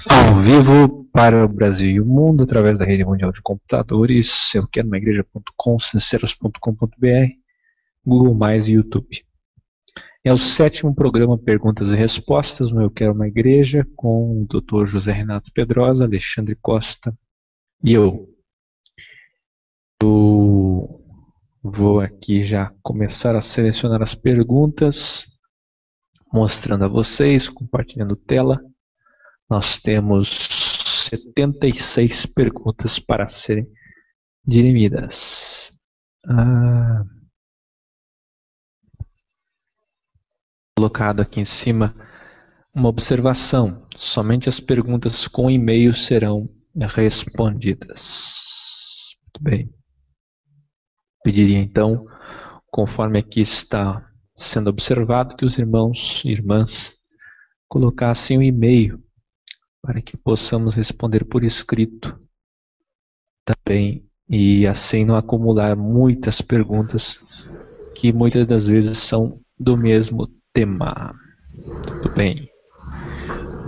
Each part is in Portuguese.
Ao vivo para o Brasil e o mundo, através da rede mundial de computadores, eu quero uma igreja.com, sinceros.com.br, Google+, e YouTube. É o 7º programa Perguntas e Respostas no Eu Quero Uma Igreja, com o Dr. José Renato Pedrosa, Alexandre Costa e eu. Eu vou aqui já começar a selecionar as perguntas, mostrando a vocês, compartilhando tela. Nós temos 76 perguntas para serem dirimidas. Colocado aqui em cima uma observação. Somente as perguntas com e-mail serão respondidas. Muito bem. Pediria então, conforme aqui está sendo observado, que os irmãos e irmãs colocassem o e-mail para que possamos responder por escrito também, e assim não acumular muitas perguntas que muitas das vezes são do mesmo tema. Tudo bem.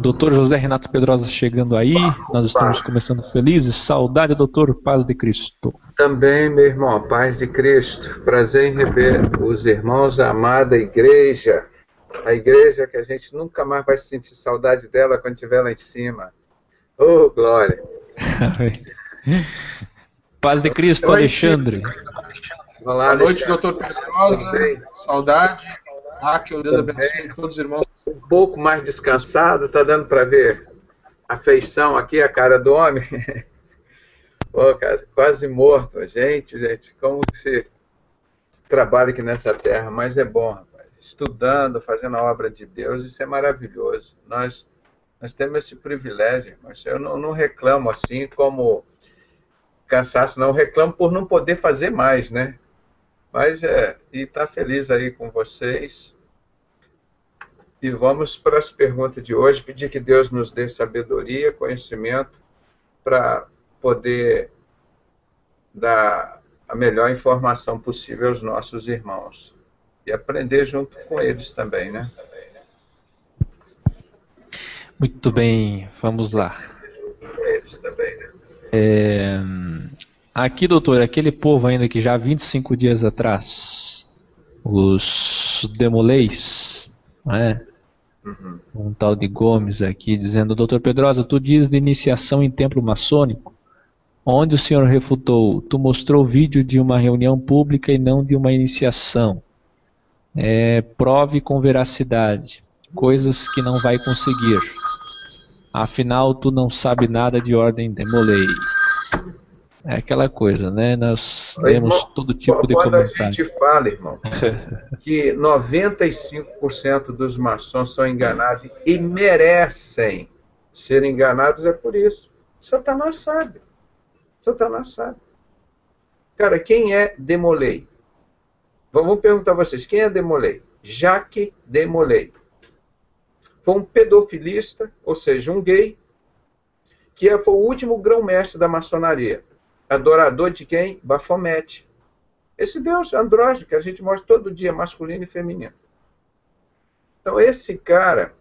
Doutor José Renato Pedrosa chegando aí, nós estamos começando felizes. Saudade, doutor, paz de Cristo. Também, meu irmão, paz de Cristo. Prazer em rever os irmãos da amada igreja. A igreja que a gente nunca mais vai sentir saudade dela quando estiver lá em cima. Oh, glória. Paz de Cristo, Alexandre. Olá, boa noite, doutor Pedrosa. Saudade. Que Deus abençoe todos os irmãos. Um pouco mais descansado, tá dando para ver a feição aqui, a cara do homem. Pô, cara, quase morto. Gente, como que se trabalha aqui nessa terra, mas é bom, rapaz. Estudando, fazendo a obra de Deus, isso é maravilhoso. Nós temos esse privilégio, mas eu não reclamo assim como cansaço, não. Eu reclamo por não poder fazer mais, né? Mas e tá feliz aí com vocês. E vamos para as perguntas de hoje, pedir que Deus nos dê sabedoria, conhecimento, para poder dar a melhor informação possível aos nossos irmãos. E aprender junto com eles também, né? Muito bem, vamos lá. Eles também, né? Aqui, doutor, aquele povo ainda que já há 25 dias atrás, os demolês, né? Um tal de Gomes aqui dizendo: doutor Pedrosa, tu diz de iniciação em templo maçônico, onde o senhor refutou, tu mostrou vídeo de uma reunião pública e não de uma iniciação. Prove com veracidade, coisas que não vai conseguir. Afinal, tu não sabe nada de ordem demolei. É aquela coisa, né? Nós lemos Irmão, todo tipo de comentário. Quando a gente fala, irmão, que 95% dos maçons são enganados e merecem ser enganados, é por isso. Satanás sabe. Satanás sabe. Cara, quem é Demolay? Vamos perguntar a vocês, quem é Demolay? Jacques Demolay. Foi um pedofilista, ou seja, um gay, que foi o último grão-mestre da maçonaria. Adorador de quem? Baphomet. Esse deus andrógeno que a gente mostra todo dia, masculino e feminino. Então, esse cara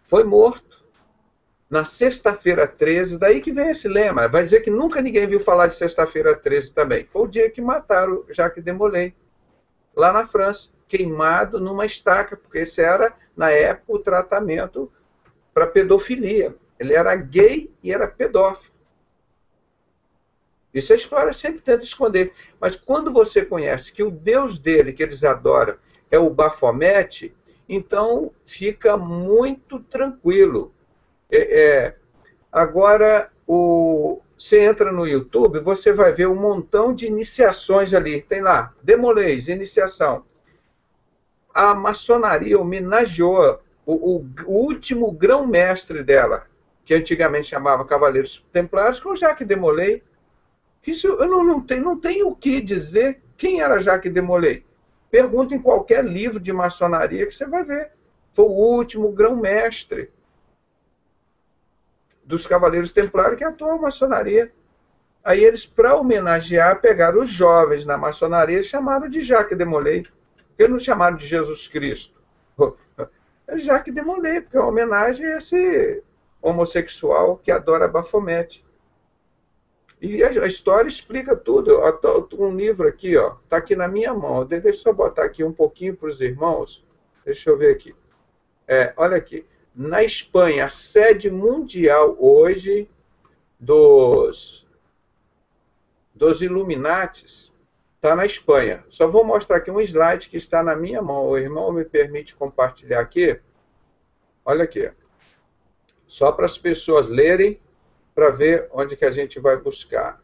foi morto na sexta-feira 13, daí que vem esse lema. Vai dizer que nunca ninguém viu falar de sexta-feira 13 também. Foi o dia que mataram Jacques Demolay, lá na França, queimado numa estaca, porque esse era, na época, o tratamento para pedofilia. Ele era gay e era pedófilo. Isso a história sempre tenta esconder. Mas quando você conhece que o Deus dele, que eles adoram, é o Baphomet, então fica muito tranquilo. Agora, você entra no YouTube, você vai ver um montão de iniciações ali. Tem lá, Demolês, iniciação. A maçonaria homenageou o último grão-mestre dela, que antigamente chamava Cavaleiros Templários, com Jacques Demolay. Isso eu não tenho o que dizer. Quem era Jacques Demolay? Pergunta em qualquer livro de maçonaria que você vai ver. Foi o último grão-mestre dos Cavaleiros Templários, que é a atual maçonaria. Aí eles, para homenagear, pegaram os jovens na maçonaria e chamaram de Jacques de Molay. Porque não chamaram de Jesus Cristo. É Jacques de Molay, porque é uma homenagem a esse homossexual que adora Baphomet. E a história explica tudo. Um livro aqui, ó, está aqui na minha mão. Deixa eu só botar aqui um pouquinho para os irmãos. Deixa eu ver aqui. Olha aqui. Na Espanha, a sede mundial hoje dos Illuminatis está na Espanha. Só vou mostrar aqui um slide que está na minha mão. O irmão me permite compartilhar aqui. Olha aqui. Só para as pessoas lerem, para ver onde que a gente vai buscar.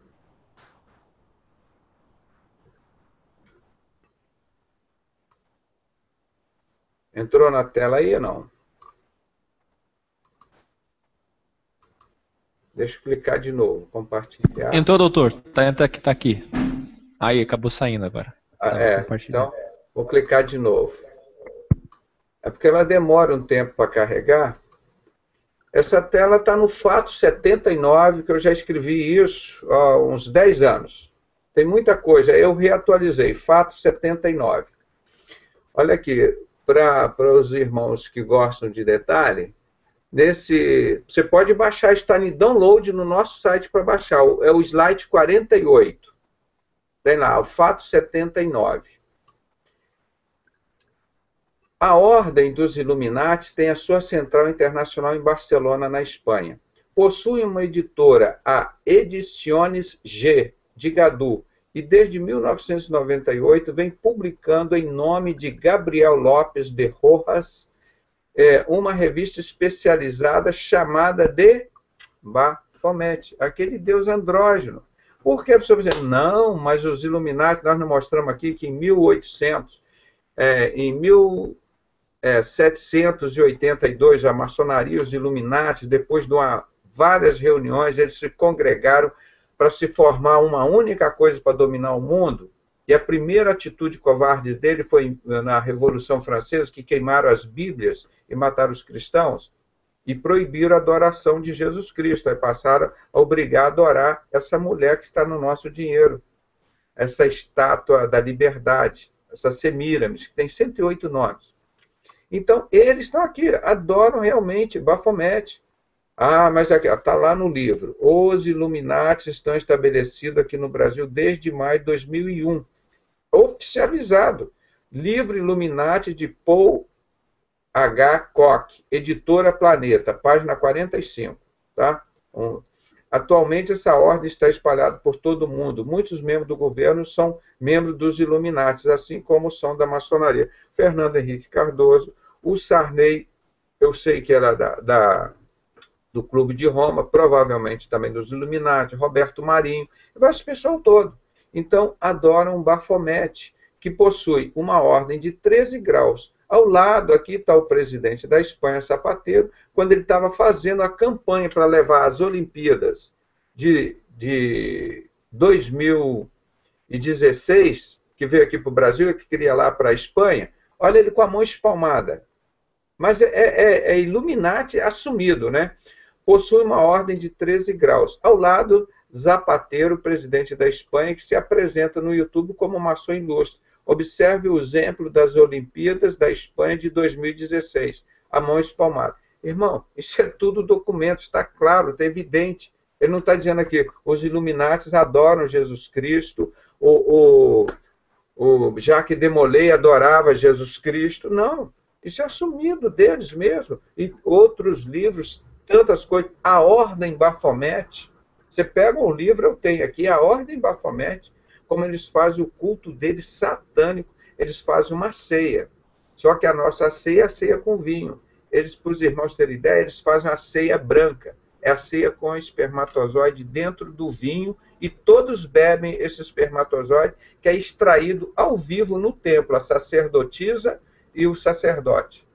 Entrou na tela aí ou não? Deixa eu clicar de novo, compartilhar. Entrou, doutor. Tá aqui. Aí, acabou saindo agora. Então, vou clicar de novo. É porque ela demora um tempo para carregar. Essa tela está no Fato 79, que eu já escrevi isso há uns 10 anos. Tem muita coisa. Eu reatualizei, Fato 79. Olha aqui, para os irmãos que gostam de detalhe, você pode baixar, está em download no nosso site para baixar. É o slide 48. Tem lá, o Fato 79. A Ordem dos Illuminatis tem a sua central internacional em Barcelona, na Espanha. Possui uma editora, a Ediciones G, de Gadu, e desde 1998 vem publicando em nome de Gabriel López de Rojas uma revista especializada chamada de Baphomet, aquele deus andrógeno. Por que a pessoa vai dizer, não, mas os Illuminati, nós não mostramos aqui que em 1782, a maçonaria, os Illuminati, depois de várias reuniões, eles se congregaram para se formar uma única coisa para dominar o mundo. E a primeira atitude covarde dele foi na Revolução Francesa, que queimaram as Bíblias e mataram os cristãos e proibiram a adoração de Jesus Cristo. Aí passaram a obrigar a adorar essa mulher que está no nosso dinheiro, essa estátua da liberdade, essa Semíramis, que tem 108 nomes. Então, eles estão aqui, adoram realmente Baphomet. Mas está lá no livro. Os Illuminati estão estabelecidos aqui no Brasil desde maio de 2001. Oficializado. Livro Illuminati de Paul H. Koch, editora Planeta, página 45. Tá? Atualmente, essa ordem está espalhada por todo o mundo. Muitos membros do governo são membros dos Illuminati, assim como são da maçonaria. Fernando Henrique Cardoso, o Sarney, eu sei que era do Clube de Roma, provavelmente também dos Illuminati, Roberto Marinho, vai esse pessoal todo. Então, adoram Baphomet, que possui uma ordem de 13 graus. Ao lado, aqui está o presidente da Espanha, Zapatero, quando ele estava fazendo a campanha para levar as Olimpíadas de 2016, que veio aqui para o Brasil, que queria lá para a Espanha. Olha ele com a mão espalmada. Mas é Illuminati assumido, né? Possui uma ordem de 13 graus. Ao lado, Zapatero, presidente da Espanha, que se apresenta no YouTube como maçom ilustre. Observe o exemplo das Olimpíadas da Espanha de 2016. A mão espalmada. Irmão, isso é tudo documento, está claro, está evidente. Ele não está dizendo aqui, os Illuminatis adoram Jesus Cristo, o Jacques de Molay adorava Jesus Cristo. Não, isso é assumido deles mesmo. E outros livros, tantas coisas. A Ordem Baphomet. Você pega um livro, eu tenho aqui, a Ordem Baphomet, como eles fazem o culto deles satânico. Eles fazem uma ceia. Só que a nossa ceia é a ceia com vinho. Eles, para os irmãos terem ideia, eles fazem a ceia branca. É a ceia com espermatozoide dentro do vinho, e todos bebem esse espermatozoide, que é extraído ao vivo no templo, a sacerdotisa e o sacerdote.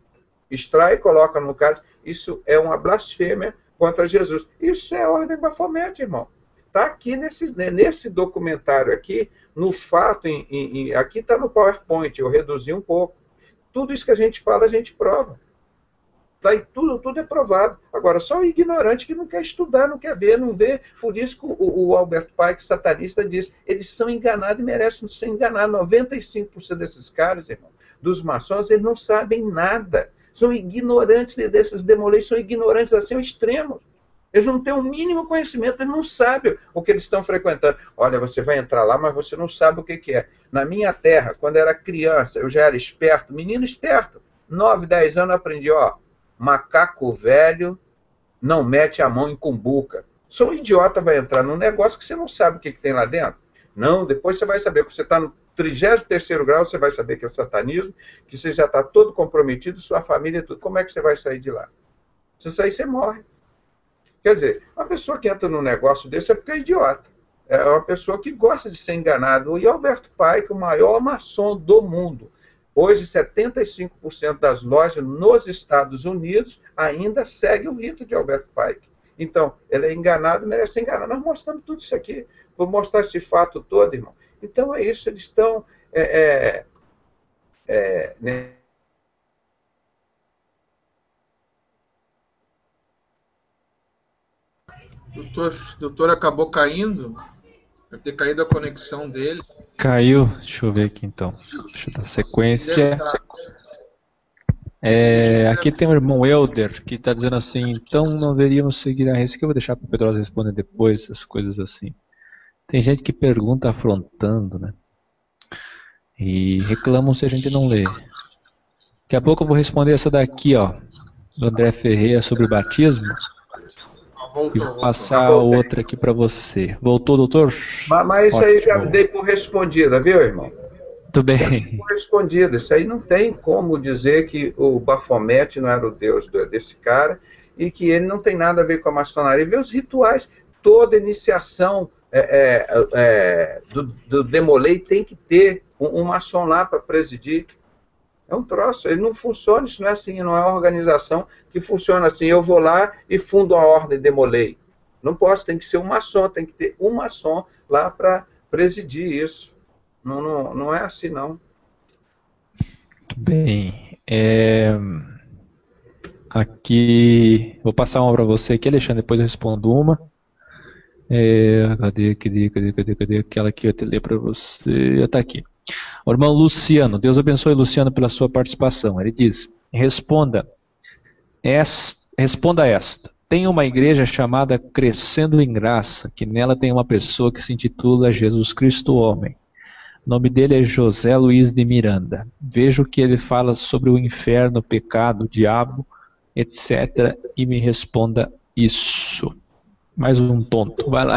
Extrai e coloca no cálice. Isso é uma blasfêmia contra Jesus. Isso é a Ordem Baphomet, irmão. Está aqui nesse documentário aqui, no fato, aqui está no PowerPoint, eu reduzi um pouco. Tudo isso que a gente fala, a gente prova. Tá aí, tudo é provado. Agora, só o ignorante que não quer estudar, não quer ver, não vê. Por isso que o Albert Pike, satanista, diz, eles são enganados e merecem ser enganados. 95% desses caras, irmão, dos maçons, eles não sabem nada. São ignorantes desses demolês, são ignorantes assim ao extremo. Eles não têm o mínimo conhecimento, eles não sabem o que eles estão frequentando. Olha, você vai entrar lá, mas você não sabe o que é. Na minha terra, quando eu era criança, eu já era esperto, menino esperto. 9, 10 anos eu aprendi, ó, macaco velho não mete a mão em cumbuca. Só um idiota vai entrar num negócio que você não sabe o que tem lá dentro. Não, depois você vai saber. Quando você está no 33º grau, você vai saber que é satanismo, que você já está todo comprometido, sua família e tudo. Como é que você vai sair de lá? Se sair, você morre. Quer dizer, uma pessoa que entra num negócio desse é porque é idiota. É uma pessoa que gosta de ser enganado. E Albert Pike, o maior maçom do mundo. Hoje, 75% das lojas nos Estados Unidos ainda seguem o rito de Albert Pike. Então, ele é enganado, merece ser enganado. Nós mostramos tudo isso aqui. Vou mostrar esse fato todo, irmão. Então, é isso. Eles estão... né? Doutor acabou caindo. Deve ter caído a conexão dele. Caiu. Deixa eu ver aqui então. Deixa eu dar sequência. Aqui tem o irmão Elder que está dizendo assim: então não deveríamos seguir a risca. Que eu vou deixar para o Pedrosa responder depois, essas coisas assim. Tem gente que pergunta afrontando, né? E reclamam se a gente não lê. Daqui a pouco eu vou responder essa daqui, ó, do André Ferreira sobre o batismo. E vou passar outra aqui para você. Voltou, doutor? Mas isso aí já dei por respondida, viu, irmão? Tudo bem. Por respondida. Isso aí não tem como dizer que o Baphomet não era o deus desse cara e que ele não tem nada a ver com a maçonaria. Vê os rituais, toda iniciação do Demolei tem que ter um maçom lá para presidir. É um troço, ele não funciona, isso não é assim, não é uma organização que funciona assim, eu vou lá e fundo a ordem Demolei. Não posso, tem que ser um maçom, tem que ter um maçom lá para presidir isso. Não é assim, não. Bem, aqui, vou passar uma para você aqui, Alexandre, depois eu respondo uma. Cadê? Aquela que eu ia te ler para você, está aqui. O irmão Luciano, Deus abençoe Luciano pela sua participação. Ele diz: responda esta. Tem uma igreja chamada Crescendo em Graça, que nela tem uma pessoa que se intitula Jesus Cristo Homem. O nome dele é José Luiz de Miranda. Vejo que ele fala sobre o inferno, o pecado, o diabo, etc. E me responda isso. Mais um tonto, vai lá.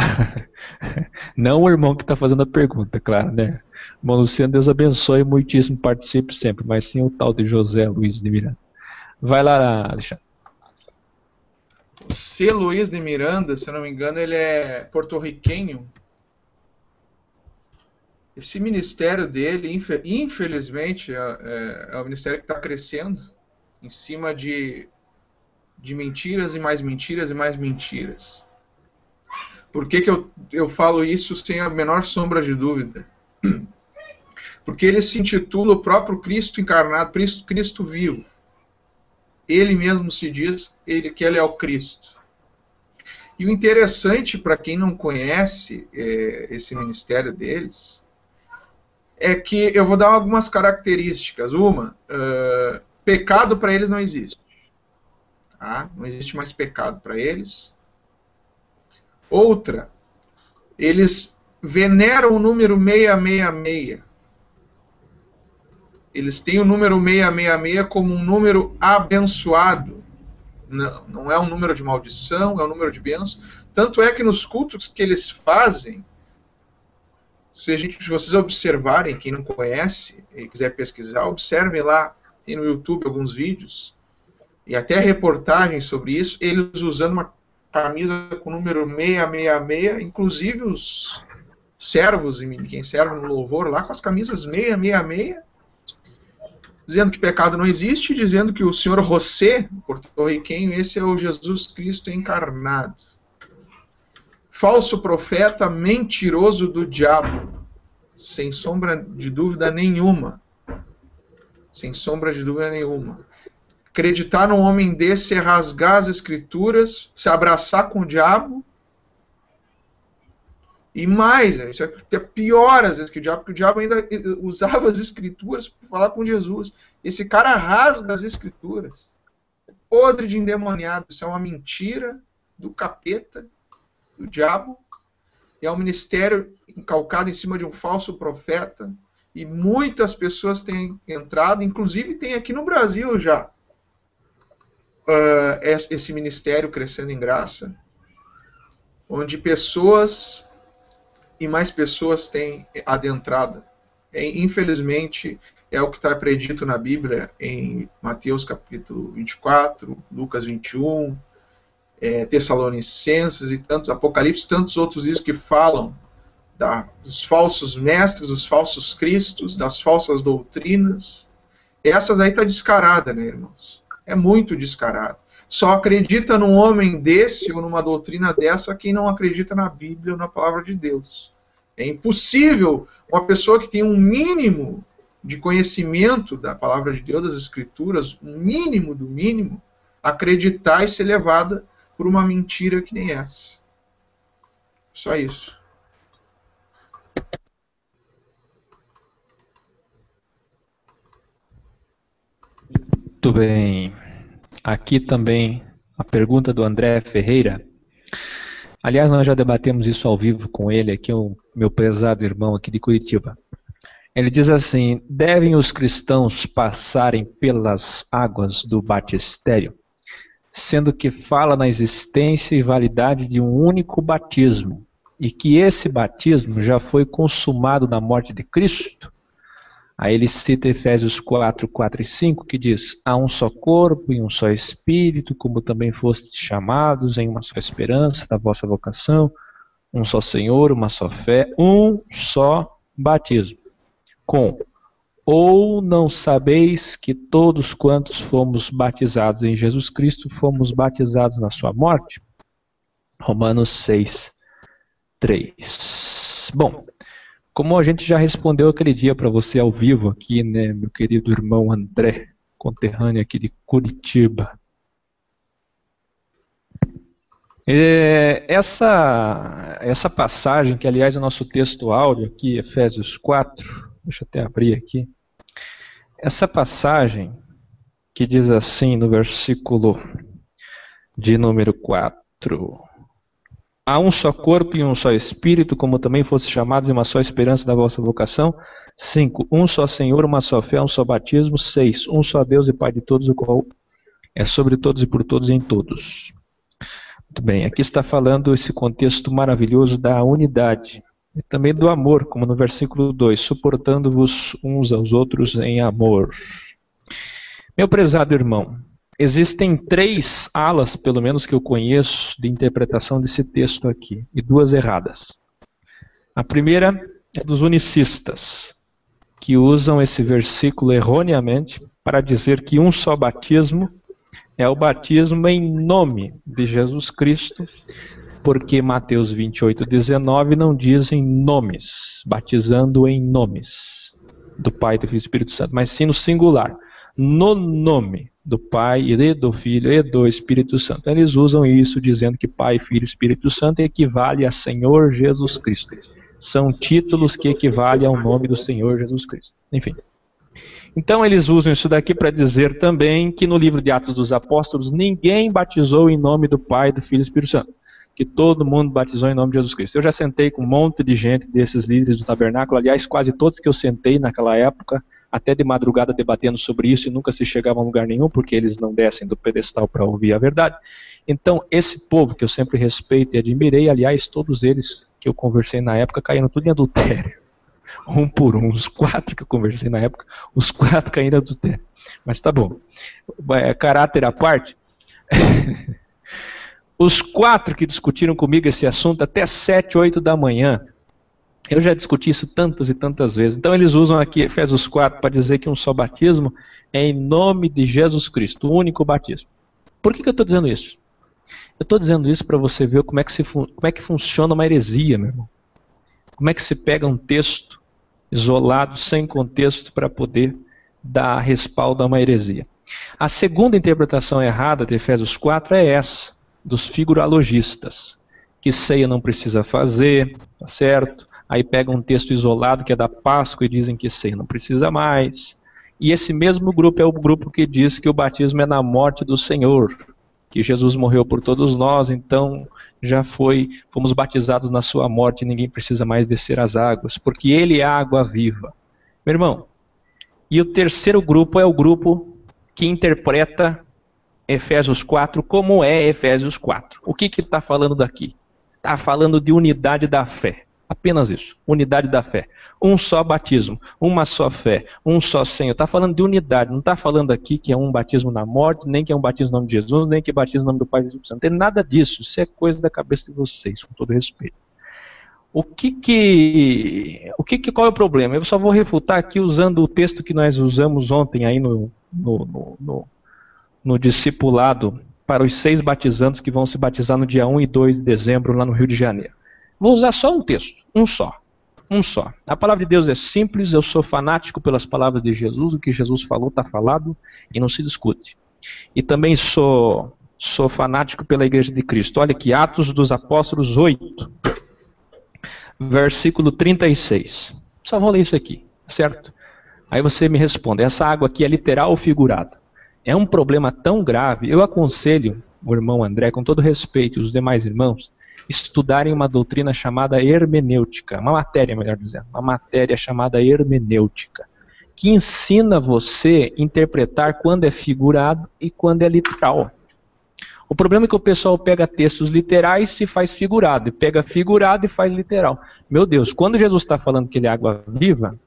Não o irmão que está fazendo a pergunta, claro, né? Irmão Luciano, Deus abençoe muitíssimo, participe sempre, mas sim o tal de José Luiz de Miranda. Vai lá, Alexandre. C. Luiz de Miranda, se eu não me engano, ele é porto-riquenho. Esse ministério dele, infelizmente, é um ministério que está crescendo em cima de mentiras e mais mentiras e mais mentiras. Por que eu falo isso sem a menor sombra de dúvida? Porque ele se intitula o próprio Cristo encarnado, Cristo vivo. Ele mesmo se diz que ele é o Cristo. E o interessante, para quem não conhece esse ministério deles, é que eu vou dar algumas características. Uma, pecado para eles não existe. Tá? Não existe mais pecado para eles. Outra, eles veneram o número 666. Eles têm o número 666 como um número abençoado. Não é um número de maldição, é um número de bênção. Tanto é que nos cultos que eles fazem, se vocês observarem, quem não conhece e quiser pesquisar, observem lá, tem no YouTube alguns vídeos, e até reportagens sobre isso, eles usando uma camisa com o número 666, inclusive os servos, e quem serve no louvor lá, com as camisas 666, dizendo que pecado não existe, dizendo que o senhor José, porto-riquenho, esse é o Jesus Cristo encarnado. Falso profeta, mentiroso do diabo, sem sombra de dúvida nenhuma. Sem sombra de dúvida nenhuma. Acreditar num homem desse é rasgar as escrituras, se abraçar com o diabo. E mais, isso é pior às vezes que o diabo, porque o diabo ainda usava as escrituras para falar com Jesus. Esse cara rasga as escrituras. É podre de endemoniado. Isso é uma mentira do capeta, do diabo. É um ministério calcado em cima de um falso profeta. E muitas pessoas têm entrado, inclusive tem aqui no Brasil já, esse ministério crescendo em graça, onde pessoas e mais pessoas têm adentrado. Infelizmente, é o que está predito na Bíblia, em Mateus capítulo 24, Lucas 21, Tessalonicenses e tantos, Apocalipse, tantos outros livros que falam dos falsos mestres, dos falsos cristos, das falsas doutrinas. Essas aí está descarada, né, irmãos? É muito descarado. Só acredita num homem desse ou numa doutrina dessa quem não acredita na Bíblia ou na palavra de Deus. É impossível uma pessoa que tem um mínimo de conhecimento da palavra de Deus, das Escrituras, um mínimo do mínimo, acreditar e ser levada por uma mentira que nem essa. Só isso. Muito bem. Aqui também a pergunta do André Ferreira. Aliás, nós já debatemos isso ao vivo com ele, aqui o meu prezado irmão aqui de Curitiba. Ele diz assim: devem os cristãos passarem pelas águas do batistério, sendo que fala na existência e validade de um único batismo, e que esse batismo já foi consumado na morte de Cristo? Aí ele cita Efésios 4, 4 e 5, que diz: há um só corpo e um só espírito, como também fostes chamados em uma só esperança da vossa vocação, um só Senhor, uma só fé, um só batismo. Ou não sabeis que todos quantos fomos batizados em Jesus Cristo, fomos batizados na sua morte? Romanos 6, 3. Bom, como a gente já respondeu aquele dia para você ao vivo aqui, né, meu querido irmão André, conterrâneo aqui de Curitiba. Essa passagem, que aliás é o nosso texto áudio aqui, Efésios 4, deixa eu até abrir aqui. Essa passagem que diz assim no versículo de número 4: há um só corpo e um só espírito, como também fossem chamados em uma só esperança da vossa vocação. 5. Um só Senhor, uma só fé, um só batismo. 6. Um só Deus e Pai de todos, o qual é sobre todos e por todos e em todos. Muito bem, aqui está falando esse contexto maravilhoso da unidade e também do amor, como no versículo 2, suportando-vos uns aos outros em amor. Meu prezado irmão, existem 3 alas, pelo menos que eu conheço, de interpretação desse texto aqui, e 2 erradas. A primeira é dos unicistas, que usam esse versículo erroneamente para dizer que um só batismo é o batismo em nome de Jesus Cristo, porque Mateus 28:19 não diz em nomes, batizando em nomes do Pai, do Filho e do Espírito Santo, mas sim no singular, no nome do Pai e do Filho e do Espírito Santo. Eles usam isso dizendo que Pai, Filho e Espírito Santo equivale a Senhor Jesus Cristo. São títulos que equivalem ao nome do Senhor Jesus Cristo. Enfim. Então eles usam isso daqui para dizer também que no livro de Atos dos Apóstolos ninguém batizou em nome do Pai, do Filho e do Espírito Santo. Que todo mundo batizou em nome de Jesus Cristo. Eu já sentei com um monte de gente desses líderes do tabernáculo, aliás, quase todos que eu sentei naquela época, até de madrugada debatendo sobre isso e nunca se chegava a lugar nenhum, porque eles não descem do pedestal para ouvir a verdade. Então, esse povo que eu sempre respeito e admirei, aliás, todos eles que eu conversei na época caíram tudo em adultério. Um por um, os 4 que eu conversei na época, os 4 caíram em adultério. Mas tá bom. Caráter à parte... Os 4 que discutiram comigo esse assunto até 7, 8 da manhã, eu já discuti isso tantas e tantas vezes. Então eles usam aqui Efésios 4 para dizer que um só batismo é em nome de Jesus Cristo, o único batismo. Por que eu estou dizendo isso? Eu estou dizendo isso para você ver como é que funciona uma heresia, meu irmão. Como é que se pega um texto isolado, sem contexto, para poder dar respaldo a uma heresia. A segunda interpretação errada de Efésios 4 é essa, dos figurologistas, que ceia não precisa fazer, tá certo? Aí pegam um texto isolado que é da Páscoa e dizem que ceia não precisa mais. E esse mesmo grupo é o grupo que diz que o batismo é na morte do Senhor, que Jesus morreu por todos nós, então já fomos batizados na sua morte e ninguém precisa mais descer as águas, porque ele é a água viva. Meu irmão, e o terceiro grupo é o grupo que interpreta Efésios 4 como é Efésios 4. O que está falando daqui? Está falando de unidade da fé. Apenas isso, unidade da fé. Um só batismo, uma só fé, um só Senhor. Está falando de unidade, não está falando aqui que é um batismo na morte, nem que é um batismo no nome de Jesus, nem que é batismo no nome do Pai e do Espírito Santo. Não tem nada disso, isso é coisa da cabeça de vocês, com todo respeito. Qual é o problema? Eu só vou refutar aqui usando o texto que nós usamos ontem aí no discipulado para os 6 batizandos que vão se batizar no dia 1 e 2 de dezembro lá no Rio de Janeiro. Vou usar só um texto, um só. A palavra de Deus é simples, eu sou fanático pelas palavras de Jesus, o que Jesus falou está falado e não se discute. E também sou fanático pela Igreja de Cristo. Olha aqui, Atos dos Apóstolos 8, versículo 36. Só vou ler isso aqui, certo? Aí você me responde, essa água aqui é literal ou figurada? É um problema tão grave, eu aconselho o irmão André, com todo respeito, e os demais irmãos, estudarem uma doutrina chamada hermenêutica, uma matéria, melhor dizendo, uma matéria chamada hermenêutica, que ensina você a interpretar quando é figurado e quando é literal. O problema é que o pessoal pega textos literais e faz figurado, e pega figurado e faz literal. Meu Deus, quando Jesus está falando que ele é água viva,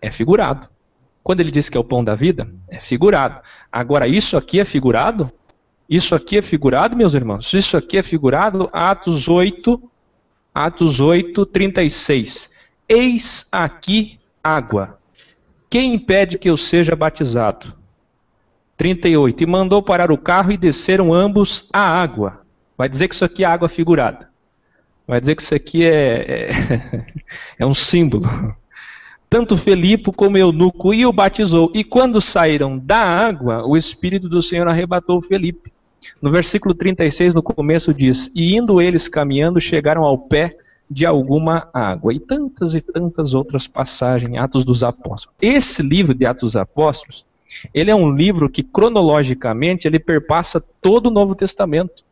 é figurado. Quando ele diz que é o pão da vida, é figurado. Agora, isso aqui é figurado? Isso aqui é figurado, meus irmãos? Isso aqui é figurado? Atos 8, 36. Eis aqui água. Quem impede que eu seja batizado? 38. E mandou parar o carro e desceram ambos à água. Vai dizer que isso aqui é água figurada. Vai dizer que isso aqui é um símbolo. Tanto Felipe como Eunuco e o batizou. E quando saíram da água, o Espírito do Senhor arrebatou Felipe. No versículo 36, no começo diz, e indo eles caminhando, chegaram ao pé de alguma água. E tantas outras passagens, Atos dos Apóstolos. Esse livro de Atos dos Apóstolos, ele é um livro que cronologicamente ele perpassa todo o Novo Testamento.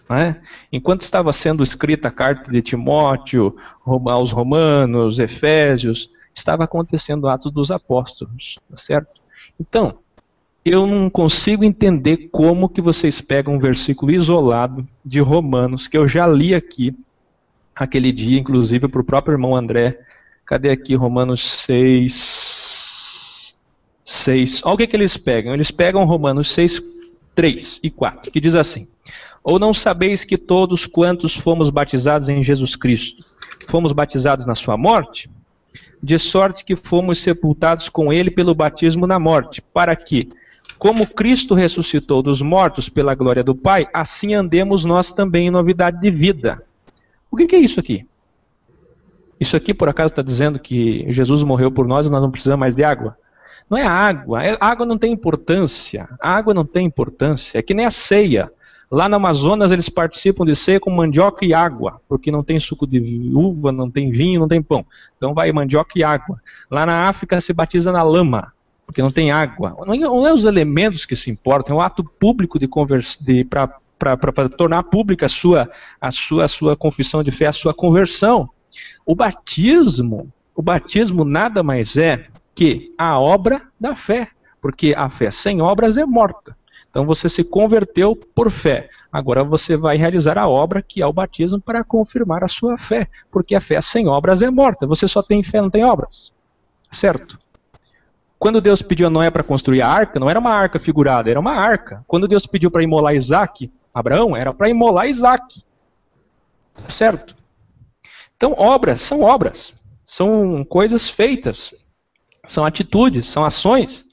Né? Enquanto estava sendo escrita a carta de Timóteo, aos Romanos, Efésios, estava acontecendo Atos dos Apóstolos, tá certo? Então, eu não consigo entender como que vocês pegam um versículo isolado de Romanos, que eu já li aqui, aquele dia, inclusive para o próprio irmão André. Cadê aqui Romanos 6? Olha o que eles pegam. Eles pegam Romanos 6, 3 e 4, que diz assim, ou não sabeis que todos quantos fomos batizados em Jesus Cristo, fomos batizados na sua morte? De sorte que fomos sepultados com ele pelo batismo na morte, para que, como Cristo ressuscitou dos mortos pela glória do Pai, assim andemos nós também em novidade de vida. O que é isso aqui? Isso aqui, por acaso, está dizendo que Jesus morreu por nós e nós não precisamos mais de água? Não é água. A água não tem importância. A água não tem importância. É que nem a ceia. Lá no Amazonas eles participam de ceia com mandioca e água, porque não tem suco de uva, não tem vinho, não tem pão. Então vai mandioca e água. Lá na África se batiza na lama, porque não tem água. Não é os elementos que se importam, é o ato público para tornar pública a sua confissão de fé, a sua conversão. O batismo nada mais é que a obra da fé, porque a fé sem obras é morta. Então você se converteu por fé. Agora você vai realizar a obra que é o batismo para confirmar a sua fé. Porque a fé sem obras é morta. Você só tem fé, não tem obras. Certo? Quando Deus pediu a Noé para construir a arca, não era uma arca figurada, era uma arca. Quando Deus pediu para imolar Isaac, Abraão, era para imolar Isaac. Certo? Então obras. São coisas feitas. São atitudes, são ações.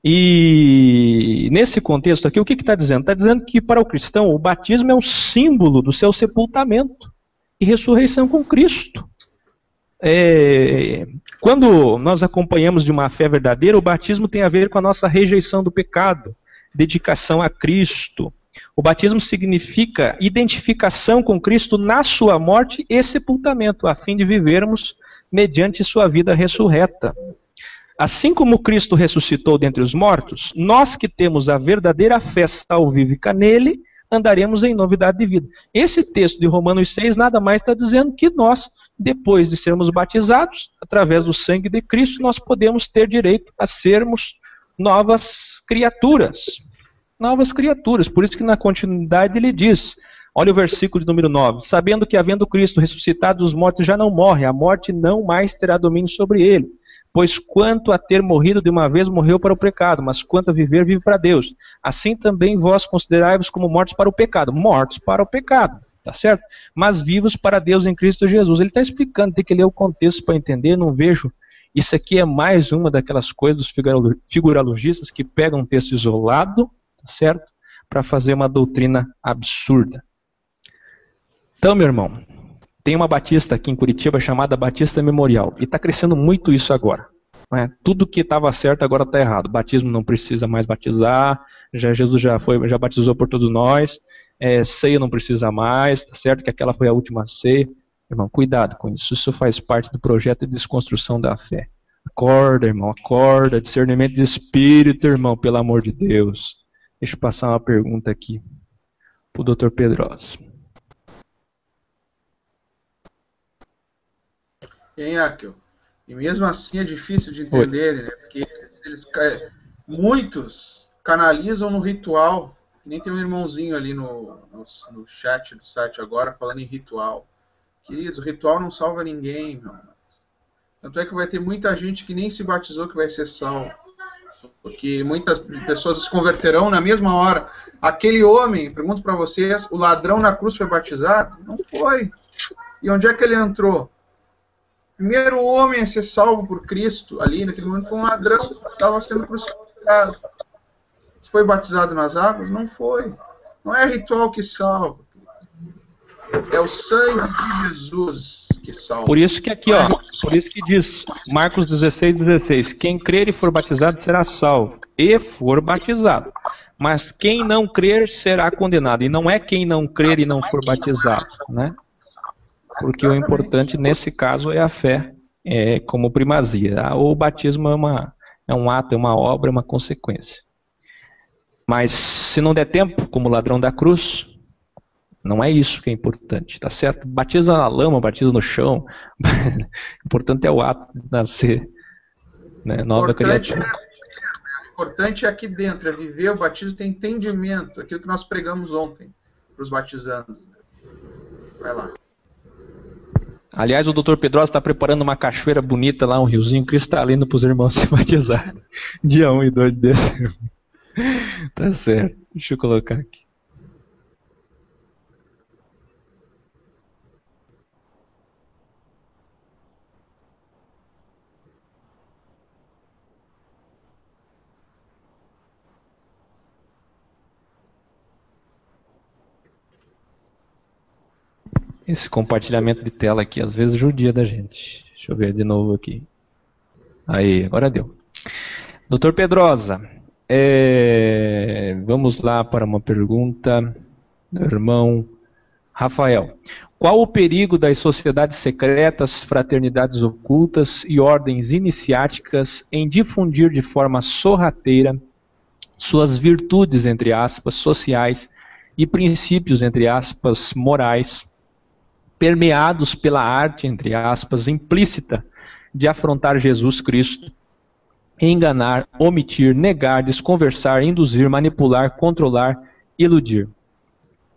E nesse contexto aqui, o que está dizendo? Está dizendo que para o cristão o batismo é um símbolo do seu sepultamento e ressurreição com Cristo. Quando nós acompanhamos de uma fé verdadeira, o batismo tem a ver com a nossa rejeição do pecado, dedicação a Cristo. O batismo significa identificação com Cristo na sua morte e sepultamento, a fim de vivermos mediante sua vida ressurreta. Assim como Cristo ressuscitou dentre os mortos, nós que temos a verdadeira fé salvífica nele, andaremos em novidade de vida. Esse texto de Romanos 6 nada mais está dizendo que nós, depois de sermos batizados, através do sangue de Cristo, nós podemos ter direito a sermos novas criaturas. Novas criaturas. Por isso que na continuidade ele diz, olha o versículo de número 9, sabendo que havendo Cristo ressuscitado dos mortos já não morre, a morte não mais terá domínio sobre ele. Pois quanto a ter morrido de uma vez, morreu para o pecado, mas quanto a viver, vive para Deus. Assim também vós considerai-vos como mortos para o pecado. Mortos para o pecado, tá certo? Mas vivos para Deus em Cristo Jesus. Ele está explicando, tem que ler o contexto para entender, não vejo. Isso aqui é mais uma daquelas coisas dos figuralogistas que pegam um texto isolado, tá certo? Para fazer uma doutrina absurda. Então, meu irmão, tem uma batista aqui em Curitiba chamada Batista Memorial. E está crescendo muito isso agora. Né? Tudo que estava certo agora está errado. Batismo não precisa mais batizar. Jesus já batizou por todos nós. Ceia não precisa mais. Tá certo que aquela foi a última ceia. Irmão, cuidado com isso. Isso faz parte do projeto de desconstrução da fé. Acorda, irmão. Acorda. Discernimento de espírito, irmão. Pelo amor de Deus. Deixa eu passar uma pergunta aqui para o Dr. Pedrosa. Hein, Akel? E mesmo assim é difícil de entender, né? Porque muitos canalizam no ritual. Nem tem um irmãozinho ali no chat do site agora falando em ritual. Queridos, o ritual não salva ninguém, meu. Tanto é que vai ter muita gente que nem se batizou que vai ser salvo. Porque muitas pessoas se converterão na mesma hora. Aquele homem, pergunto para vocês, o ladrão na cruz foi batizado? Não foi. E onde é que ele entrou? Primeiro homem a ser salvo por Cristo, ali naquele momento, foi um ladrão que estava sendo crucificado. Foi batizado nas águas? Não foi. Não é ritual que salva. É o sangue de Jesus que salva. Por isso que aqui, ó, por isso que diz, Marcos 16:16, quem crer e for batizado será salvo, e for batizado. Mas quem não crer será condenado. E não é quem não crer e não for batizado, né? Porque o importante nesse caso é a fé como primazia. O batismo é um ato, é uma obra, é uma consequência. Mas se não der tempo, como o ladrão da cruz, não é isso que é importante, tá certo? Batiza na lama, batiza no chão. O importante é o ato de nascer, né? Nova criatura. O importante é aqui dentro, é viver o batismo, ter entendimento, aquilo que nós pregamos ontem para os batizandos. Vai lá. Aliás, o Dr. Pedrosa está preparando uma cachoeira bonita lá, um riozinho cristalino para os irmãos se batizarem. Dia 1 e 2 de dezembro. Tá certo. Deixa eu colocar aqui. Esse compartilhamento de tela aqui, às vezes, judia da gente. Deixa eu ver de novo aqui. Aí, agora deu. Dr. Pedrosa, vamos lá para uma pergunta do irmão Rafael. Qual o perigo das sociedades secretas, fraternidades ocultas e ordens iniciáticas em difundir de forma sorrateira suas virtudes, entre aspas, sociais e princípios, entre aspas, morais, permeados pela arte, entre aspas, implícita de afrontar Jesus Cristo, enganar, omitir, negar, desconversar, induzir, manipular, controlar, iludir,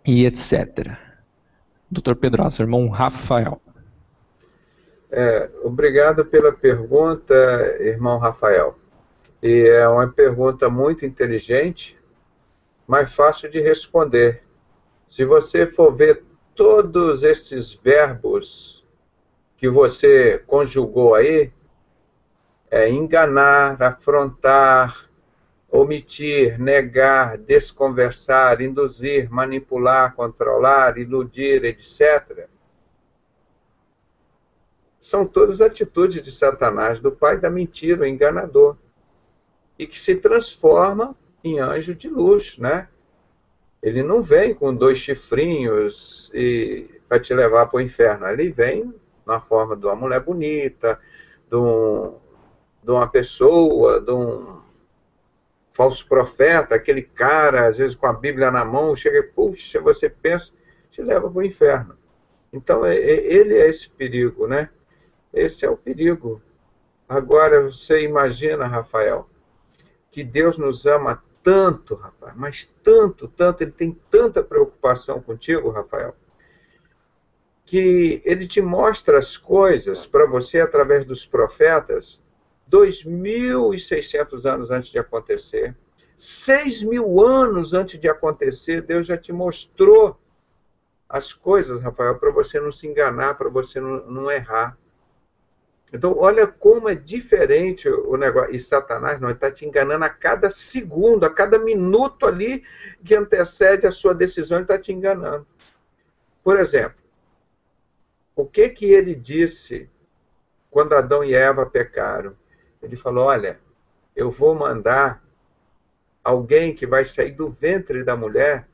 e etc. Dr. Pedrosa, irmão Rafael. Obrigado pela pergunta, irmão Rafael. E é uma pergunta muito inteligente, mas fácil de responder. Se você for ver todos estes verbos que você conjugou aí, enganar, afrontar, omitir, negar, desconversar, induzir, manipular, controlar, iludir, etc. São todas atitudes de Satanás, do pai da mentira, o enganador, e que se transforma em anjo de luz, né? Ele não vem com 2 chifrinhos para te levar para o inferno. Ele vem na forma de uma mulher bonita, de uma pessoa, de um falso profeta, aquele cara, às vezes com a Bíblia na mão, chega e, puxa, você pensa, te leva para o inferno. Então, ele é esse perigo, né? Esse é o perigo. Agora, você imagina, Rafael, que Deus nos ama tanto, rapaz, mas tanto, tanto, ele tem tanta preocupação contigo, Rafael, que ele te mostra as coisas para você através dos profetas 2.600 anos antes de acontecer, 6.000 anos antes de acontecer, Deus já te mostrou as coisas, Rafael, para você não se enganar, para você não errar. Então, olha como é diferente o negócio. E Satanás não, ele está te enganando a cada segundo, a cada minuto ali que antecede a sua decisão, ele está te enganando. Por exemplo, o que ele disse quando Adão e Eva pecaram? Ele falou, olha, eu vou mandar alguém que vai sair do ventre da mulher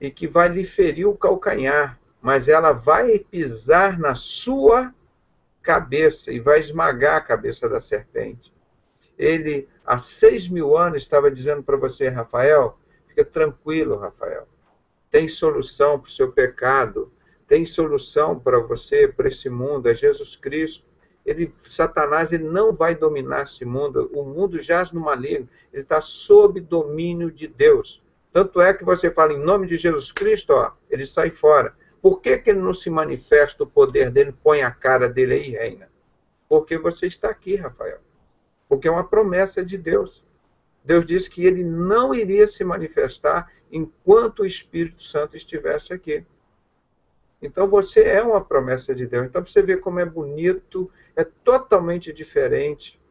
e que vai lhe ferir o calcanhar, mas ela vai pisar na sua cabeça e vai esmagar a cabeça da serpente. Ele, há 6.000 anos, estava dizendo para você, Rafael, fica tranquilo, Rafael, tem solução para o seu pecado, tem solução para você, para esse mundo, é Jesus Cristo. Satanás, ele não vai dominar esse mundo, o mundo jaz no maligno, ele está sob domínio de Deus. Tanto é que você fala em nome de Jesus Cristo, ó, ele sai fora. Por que ele não se manifesta o poder dele, põe a cara dele aí e reina? Porque você está aqui, Rafael. Porque é uma promessa de Deus. Deus disse que ele não iria se manifestar enquanto o Espírito Santo estivesse aqui. Então você é uma promessa de Deus. Então você vê como é bonito, é totalmente diferente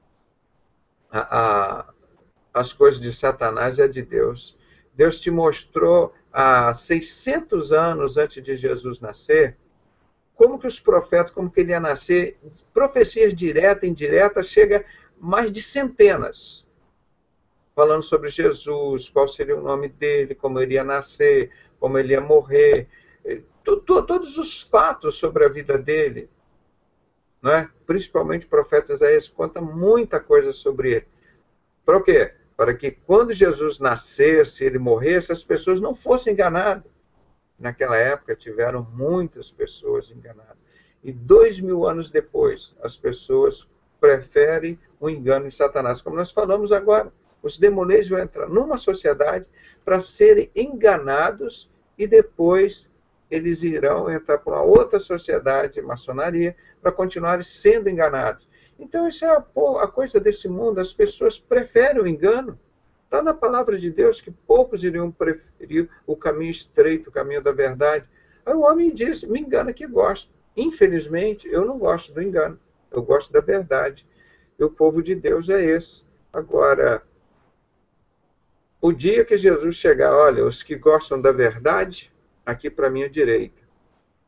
as coisas de Satanás e a de Deus. Deus te mostrou há 600 anos antes de Jesus nascer, como que os profetas, como que ele ia nascer, profecias direta e indireta, chega mais de centenas, falando sobre Jesus, qual seria o nome dele, como ele ia nascer, como ele ia morrer, todos os fatos sobre a vida dele, não é? Principalmente o profeta Isaías conta muita coisa sobre ele. Para o quê? Para que quando Jesus nascesse, ele morresse, as pessoas não fossem enganadas. Naquela época tiveram muitas pessoas enganadas. E 2.000 anos depois, as pessoas preferem o engano de Satanás. Como nós falamos agora, os demolês vão entrar numa sociedade para serem enganados e depois eles irão entrar para uma outra sociedade, maçonaria, para continuarem sendo enganados. Então, isso é a coisa desse mundo. As pessoas preferem o engano. Está na palavra de Deus que poucos iriam preferir o caminho estreito, o caminho da verdade. Aí o homem diz, me engana que gosto. Infelizmente, eu não gosto do engano. Eu gosto da verdade. E o povo de Deus é esse. Agora, o dia que Jesus chegar, olha, os que gostam da verdade, aqui para a minha direita.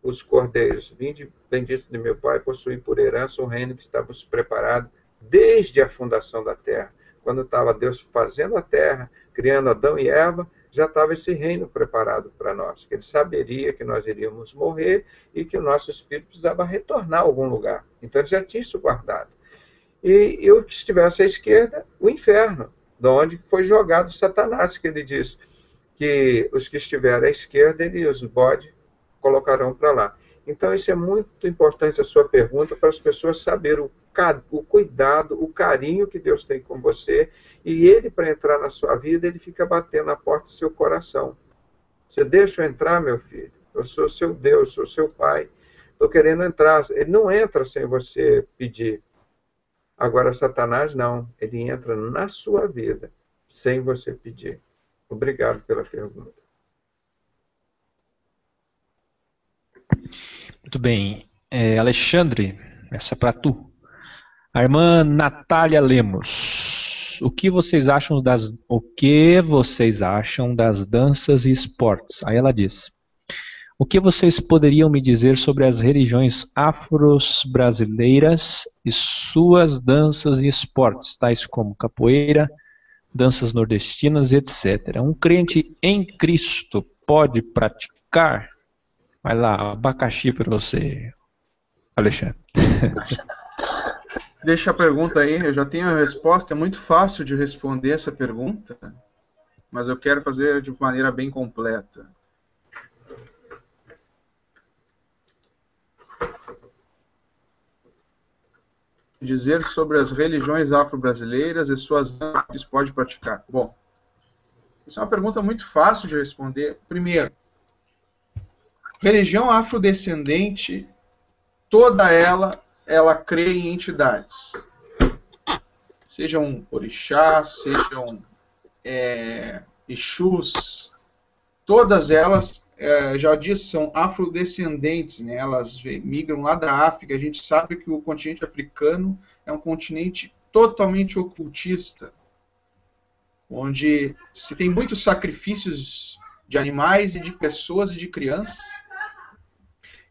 Os cordeiros, vinde bendito de meu Pai, possuem por herança um reino que estava preparado desde a fundação da terra. Quando estava Deus fazendo a terra, criando Adão e Eva, já estava esse reino preparado para nós. Ele saberia que nós iríamos morrer e que o nosso espírito precisava retornar a algum lugar. Então ele já tinha isso guardado. E o que estivesse à esquerda, o inferno, de onde foi jogado Satanás, que ele diz que os que estiverem à esquerda, ele os bodes colocarão para lá. Então, isso é muito importante, a sua pergunta, para as pessoas saberem o cuidado, o carinho que Deus tem com você, e ele, para entrar na sua vida, ele fica batendo na porta do seu coração. Você deixa eu entrar, meu filho? Eu sou seu Deus, sou seu pai, estou querendo entrar. Ele não entra sem você pedir. Agora, Satanás não, ele entra na sua vida, sem você pedir. Obrigado pela pergunta. Muito bem. Alexandre, essa é para tu. A irmã Natália Lemos. O que vocês acham das danças e esportes? Aí ela diz. O que vocês poderiam me dizer sobre as religiões afro-brasileiras e suas danças e esportes, tais como capoeira, danças nordestinas, etc. Um crente em Cristo pode praticar? Vai lá, abacaxi para você, Alexandre. Deixa a pergunta aí, eu já tenho a resposta, é muito fácil de responder essa pergunta, mas eu quero fazer de maneira bem completa. Dizer sobre as religiões afro-brasileiras e suas que se pode praticar. Bom, essa é uma pergunta muito fácil de responder. Primeiro, religião afrodescendente, toda ela crê em entidades. Sejam orixás, sejam exus, todas elas, já disse, são afrodescendentes, né? Elas migram lá da África. A gente sabe que o continente africano é um continente totalmente ocultista, onde se tem muitos sacrifícios de animais e de pessoas e de crianças,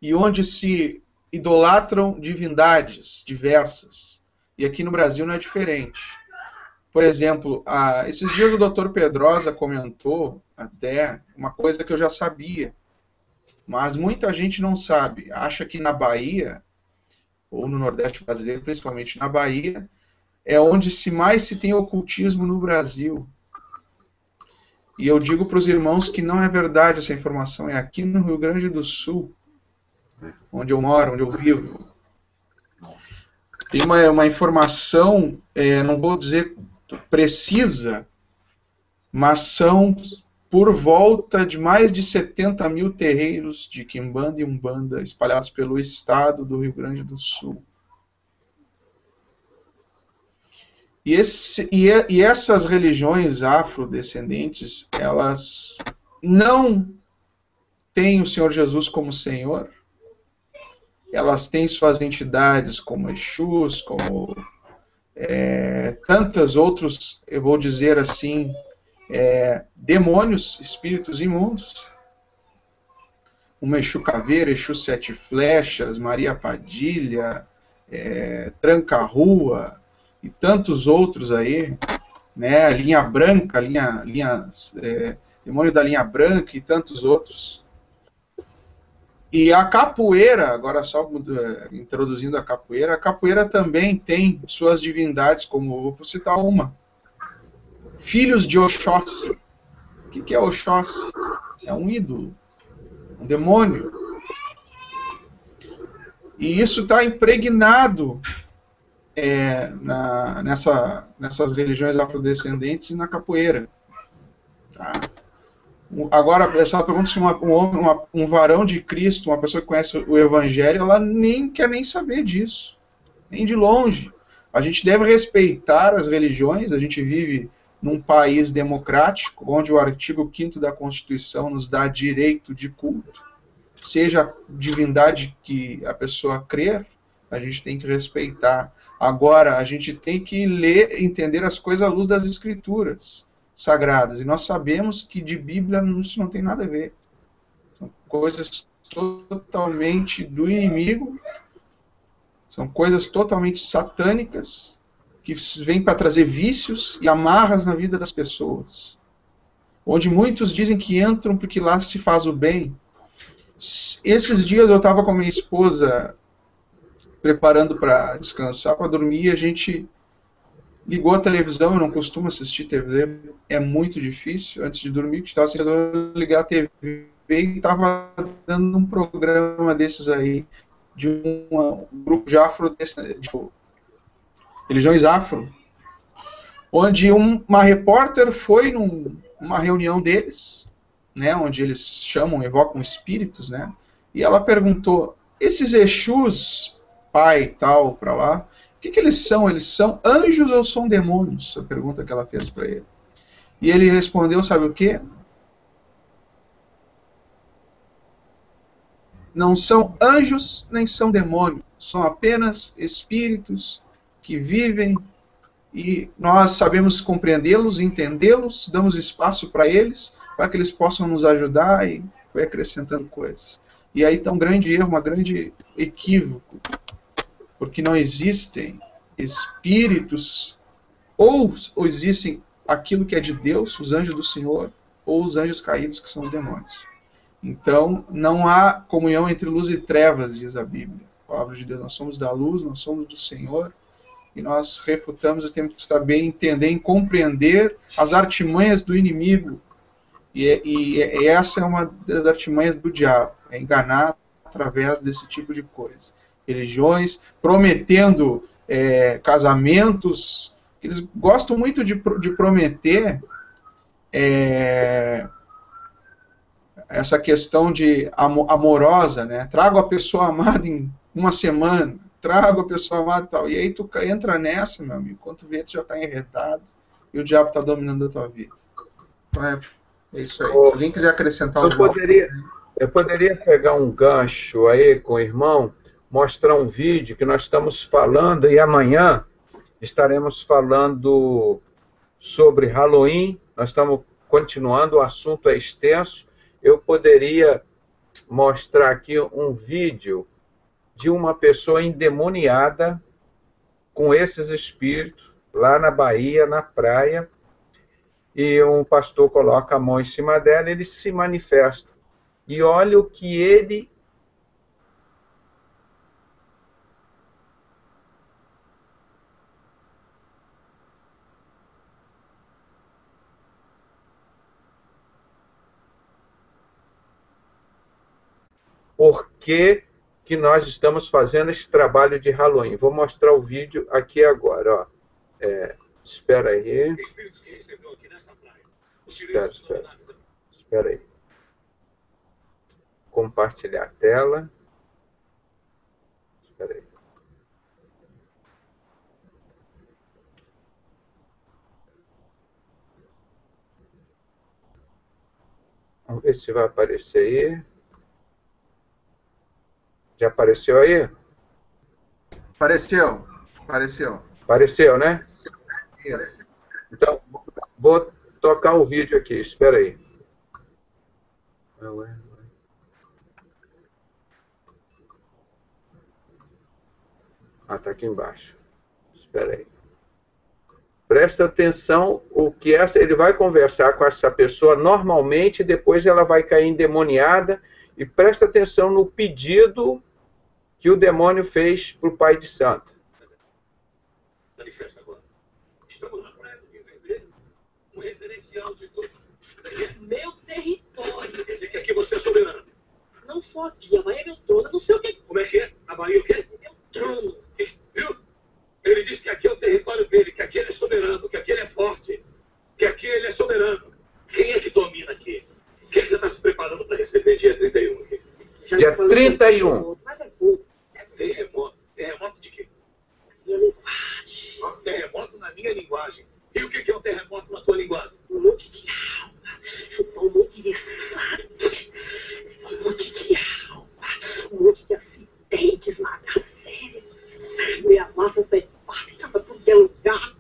e onde se idolatram divindades diversas. E aqui no Brasil não é diferente. Por exemplo, esses dias o Dr. Pedrosa comentou até uma coisa que eu já sabia, mas muita gente não sabe. Acha que na Bahia, ou no Nordeste brasileiro, principalmente na Bahia, é onde mais se tem ocultismo no Brasil. E eu digo para os irmãos que não é verdade essa informação, é aqui no Rio Grande do Sul, onde eu moro, onde eu vivo. Tem uma informação, não vou dizer precisa, mas são por volta de mais de 70 mil terreiros de Quimbanda e Umbanda espalhados pelo estado do Rio Grande do Sul. E essas religiões afrodescendentes, elas não têm o Senhor Jesus como Senhor, elas têm suas entidades como Exus, como tantos outros, eu vou dizer assim, demônios, espíritos imundos. Uma Exu Caveira, Exu Sete Flechas, Maria Padilha, Tranca-Rua e tantos outros aí, né? Linha Branca, Demônio da Linha Branca e tantos outros. E a capoeira, agora só introduzindo a capoeira também tem suas divindades, como vou citar uma. Filhos de Oxóssi. O que é Oxóssi? É um ídolo, um demônio. E isso está impregnado nessas religiões afrodescendentes e na capoeira. Tá? Agora, essa pergunta se um varão de Cristo, uma pessoa que conhece o Evangelho, ela nem quer nem saber disso, nem de longe. A gente deve respeitar as religiões, a gente vive num país democrático, onde o artigo 5º da Constituição nos dá direito de culto. Seja a divindade que a pessoa crer, a gente tem que respeitar. Agora, a gente tem que ler e entender as coisas à luz das Escrituras sagradas. E nós sabemos que de Bíblia isso não tem nada a ver. São coisas totalmente do inimigo, são coisas totalmente satânicas, que vêm para trazer vícios e amarras na vida das pessoas. Onde muitos dizem que entram porque lá se faz o bem. Esses dias eu estava com a minha esposa preparando para descansar, para dormir, e a gente ligou a televisão. Eu não costumo assistir TV, é muito difícil antes de dormir, porque estava sem ligar a TV e estava dando um programa desses aí, de um grupo de religiões afro, onde uma repórter foi numa reunião deles, né, onde eles evocam espíritos, né, e ela perguntou, esses Exus, pai e tal, para lá, o que eles são? Eles são anjos ou são demônios? A pergunta que ela fez para ele. E ele respondeu, sabe o quê? Não são anjos nem são demônios, são apenas espíritos que vivem e nós sabemos compreendê-los, entendê-los, damos espaço para eles, para que eles possam nos ajudar, e foi acrescentando coisas. E aí está um grande erro, um grande equívoco, porque não existem espíritos, ou existem aquilo que é de Deus, os anjos do Senhor, ou os anjos caídos, que são os demônios. Então, não há comunhão entre luz e trevas, diz a Bíblia. A palavra de Deus, nós somos da luz, nós somos do Senhor, e nós refutamos e temos que saber entender e compreender as artimanhas do inimigo. E essa é uma das artimanhas do diabo, é enganar através desse tipo de coisa. Religiões prometendo casamentos, eles gostam muito de prometer essa questão de amorosa, né? Trago a pessoa amada em uma semana, trago a pessoa amada e tal. E aí tu entra nessa, meu amigo, quando tu vê, tu já está enredado e o diabo está dominando a tua vida. Então é isso aí. Se alguém quiser acrescentar algo. Eu poderia pegar um gancho aí com o irmão, mostrar um vídeo que nós estamos falando, e amanhã estaremos falando sobre Halloween. Nós estamos continuando, o assunto é extenso. Eu poderia mostrar aqui um vídeo de uma pessoa endemoniada com esses espíritos, lá na Bahia, na praia, e um pastor coloca a mão em cima dela, ele se manifesta. E olha o que ele... Por que nós estamos fazendo esse trabalho de Halloween? Vou mostrar o vídeo aqui agora. Ó. Espera aí. Espera aí. Compartilhar a tela. Espera aí. Vamos ver se vai aparecer aí. Já apareceu aí? Apareceu, né? Isso. Então, vou tocar o vídeo aqui, espera aí. Tá aqui embaixo. Espera aí. Presta atenção, ele vai conversar com essa pessoa normalmente, depois ela vai cair endemoniada, e presta atenção no pedido que o demônio fez para o pai de santo. Manifesta agora. Estamos na praia do Rio Vermelho, um referencial de tudo. Meu território. Quer dizer que aqui você é soberano. Não só aqui, a Bahia é meu trono, não sei o que. Como é que é? A Bahia o quê? Meu trono. Viu? Ele disse que aqui é o território dele, que aqui ele é soberano, que aqui ele é forte, que aqui ele é soberano. Quem é que domina aqui? O que você está se preparando para receber dia 31 aqui? Dia 31. Mas é pouco. É terremoto. Terremoto de quê? Minha linguagem. Terremoto na minha linguagem. E o que é um terremoto na tua linguagem? Um monte de alma. Chutar um monte de sangue. Um monte de alma. Um monte de acidentes, esmagar cérebro. Minha massa sai fábrica pra tudo que é lugar.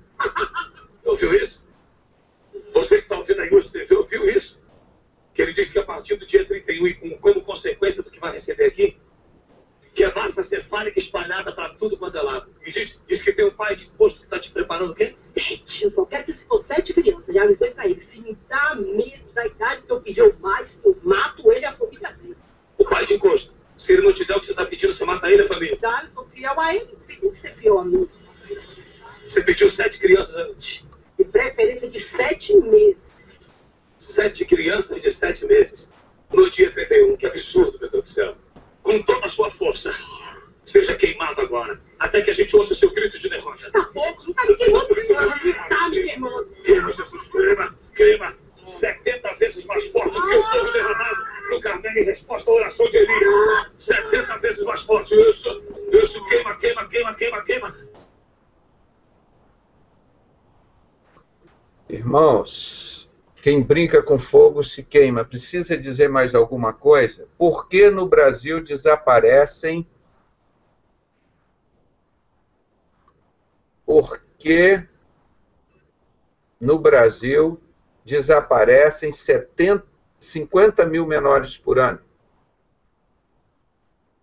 Ouviu isso? Você que está ouvindo aí hoje, ouviu isso? Que ele disse que a partir do dia 31 e como consequência do que vai receber aqui, que é massa cefálica espalhada para tudo quanto é lado. E diz que tem um pai de imposto que está te preparando o quê? 7. Eu só quero que se for 7 crianças, já avisei para ele, se me dá menos da idade que eu pedi ou mais, eu mato ele e a família dele. O pai de encosto, se ele não te der o que você está pedindo, você mata ele e a família? Tá, eu sou fiel a ele, tem que ser fiel a mim. Você pediu 7 crianças antes? De preferência de 7 meses. 7 crianças de 7 meses? No dia 31, que absurdo, meu Deus do céu. Com toda a sua força, seja queimado agora, até que a gente ouça o seu grito de derrota. Tá pouco, não tá me queimando, não tá me queimando. Queima, Jesus, queima. 70 vezes mais forte do que o fogo derramado no Carmelo em resposta à oração de Elias. 70 vezes mais forte, isso, queima. Irmãos, quem brinca com fogo se queima. Precisa dizer mais alguma coisa? Por que no Brasil desaparecem? Por que no Brasil desaparecem 50 mil menores por ano?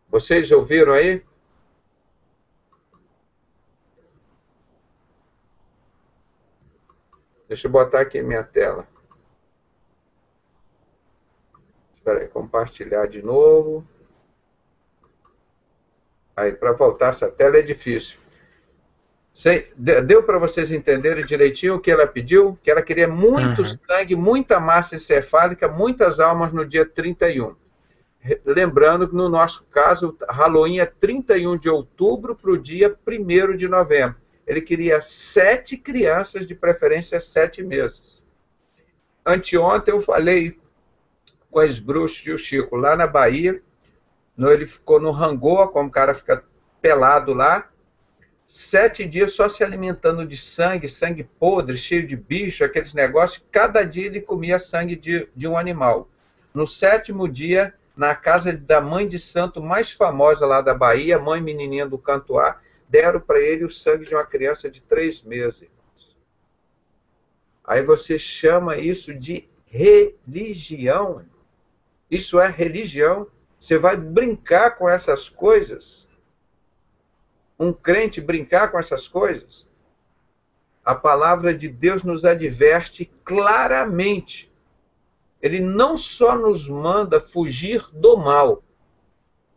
Vocês ouviram aí? Deixa eu botar aqui minha tela. Espera aí, compartilhar de novo. Aí, para voltar essa tela é difícil. Deu para vocês entenderem direitinho o que ela pediu? Que ela queria muito sangue, muita massa encefálica, muitas almas no dia 31. Lembrando que no nosso caso, Halloween é 31 de outubro para o dia 1º de novembro. Ele queria 7 crianças, de preferência 7 meses. Anteontem eu falei com as bruxas e o Chico lá na Bahia. Ele ficou no Rangoa, como o cara fica pelado lá. 7 dias só se alimentando de sangue, sangue podre, cheio de bicho, aqueles negócios. Cada dia ele comia sangue de um animal. No 7º dia, na casa da mãe de santo mais famosa lá da Bahia, mãe menininha do Cantuá, deram para ele o sangue de uma criança de 3 meses. Aí você chama isso de religião. Isso é religião. Você vai brincar com essas coisas? Um crente brincar com essas coisas? A palavra de Deus nos adverte claramente. Ele não só nos manda fugir do mal.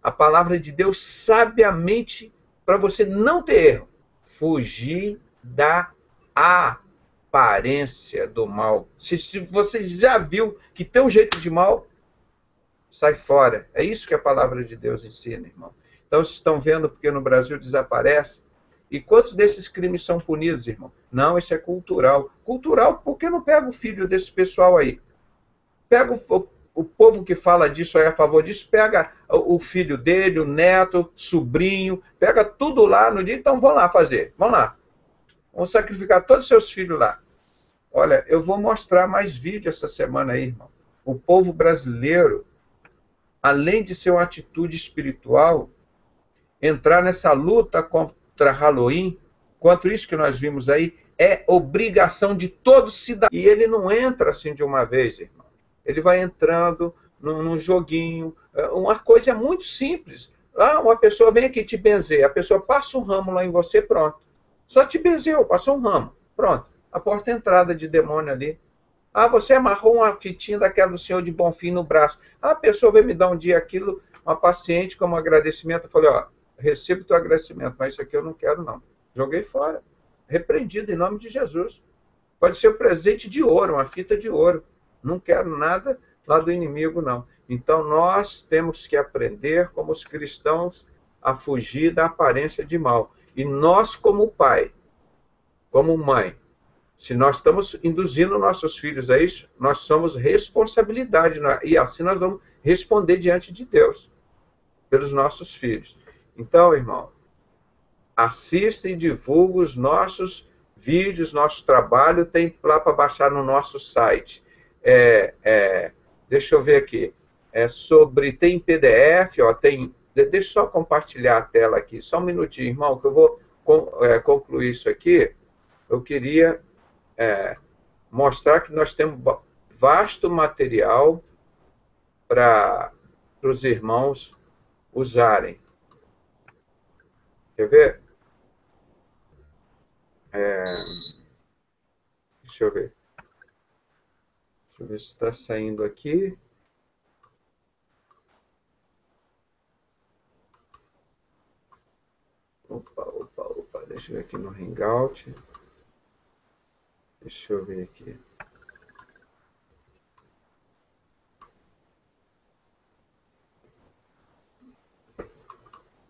A palavra de Deus sabiamente, para você não ter erro, fugir da aparência do mal. Se você já viu que tem um jeito de mal, sai fora. É isso que a palavra de Deus ensina, irmão. Então, vocês estão vendo porque no Brasil desaparece? E quantos desses crimes são punidos, irmão? Não, isso é cultural. Cultural, por que não pega o filho desse pessoal aí? Pega o povo que fala disso aí a favor disso, pega o filho dele, o neto, sobrinho, pega tudo lá no dia, então vão lá fazer, vão lá. Vão sacrificar todos os seus filhos lá. Olha, eu vou mostrar mais vídeo essa semana aí, irmão. O povo brasileiro, além de ser uma atitude espiritual, entrar nessa luta contra Halloween, contra isso que nós vimos aí, é obrigação de todo cidadão. E ele não entra assim de uma vez, irmão. Ele vai entrando num joguinho, uma coisa muito simples. Uma pessoa vem aqui te benzer, a pessoa passa um ramo lá em você, pronto. Só te benzeu, passou um ramo, pronto. A porta entrada de demônio ali. Você amarrou uma fitinha daquela do Senhor de Bonfim no braço. A pessoa veio me dar um dia aquilo, uma paciente como agradecimento. Eu falei, recebo o teu agradecimento, mas isso aqui eu não quero não. Joguei fora. Repreendido em nome de Jesus. Pode ser um presente de ouro, uma fita de ouro. Não quero nada lá do inimigo, não. Então, nós temos que aprender, como os cristãos, a fugir da aparência de mal. E nós, como pai, como mãe, se nós estamos induzindo nossos filhos a isso, nós somos responsabilidade. E assim nós vamos responder diante de Deus, pelos nossos filhos. Então, irmão, assista e divulga os nossos vídeos, nosso trabalho, tem lá para baixar no nosso site. Deixa eu ver aqui. Tem PDF, deixa eu só compartilhar a tela aqui, só um minutinho, irmão, que eu vou concluir isso aqui. Eu queria mostrar que nós temos vasto material para os irmãos usarem. Quer ver? Deixa eu ver. Deixa eu ver se está saindo aqui. Opa. Deixa eu ver aqui no Hangout. Deixa eu ver aqui.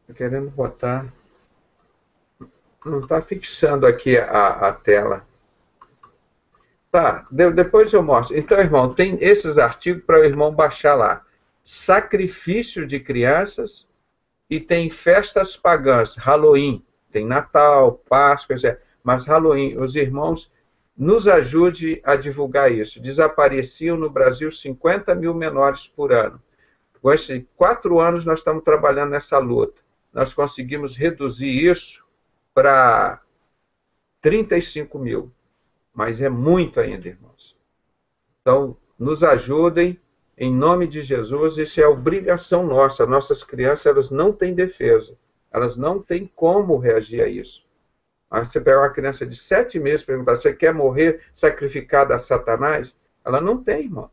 Estou querendo botar... Não está fixando aqui a tela. Tá, depois eu mostro. Então, irmão, tem esses artigos para o irmão baixar lá. Sacrifício de crianças e tem festas pagãs, Halloween. Tem Natal, Páscoa, etc. Mas Halloween, os irmãos, nos ajude a divulgar isso. Desapareciam no Brasil 50 mil menores por ano. Com esses 4 anos nós estamos trabalhando nessa luta. Nós conseguimos reduzir isso para 35 mil. Mas é muito ainda, irmãos. Então, nos ajudem, em nome de Jesus. Isso é obrigação nossa. Nossas crianças, elas não têm defesa. Elas não têm como reagir a isso. Aí você pega uma criança de 7 meses e perguntar, você quer morrer sacrificada a Satanás? Ela não tem, irmão.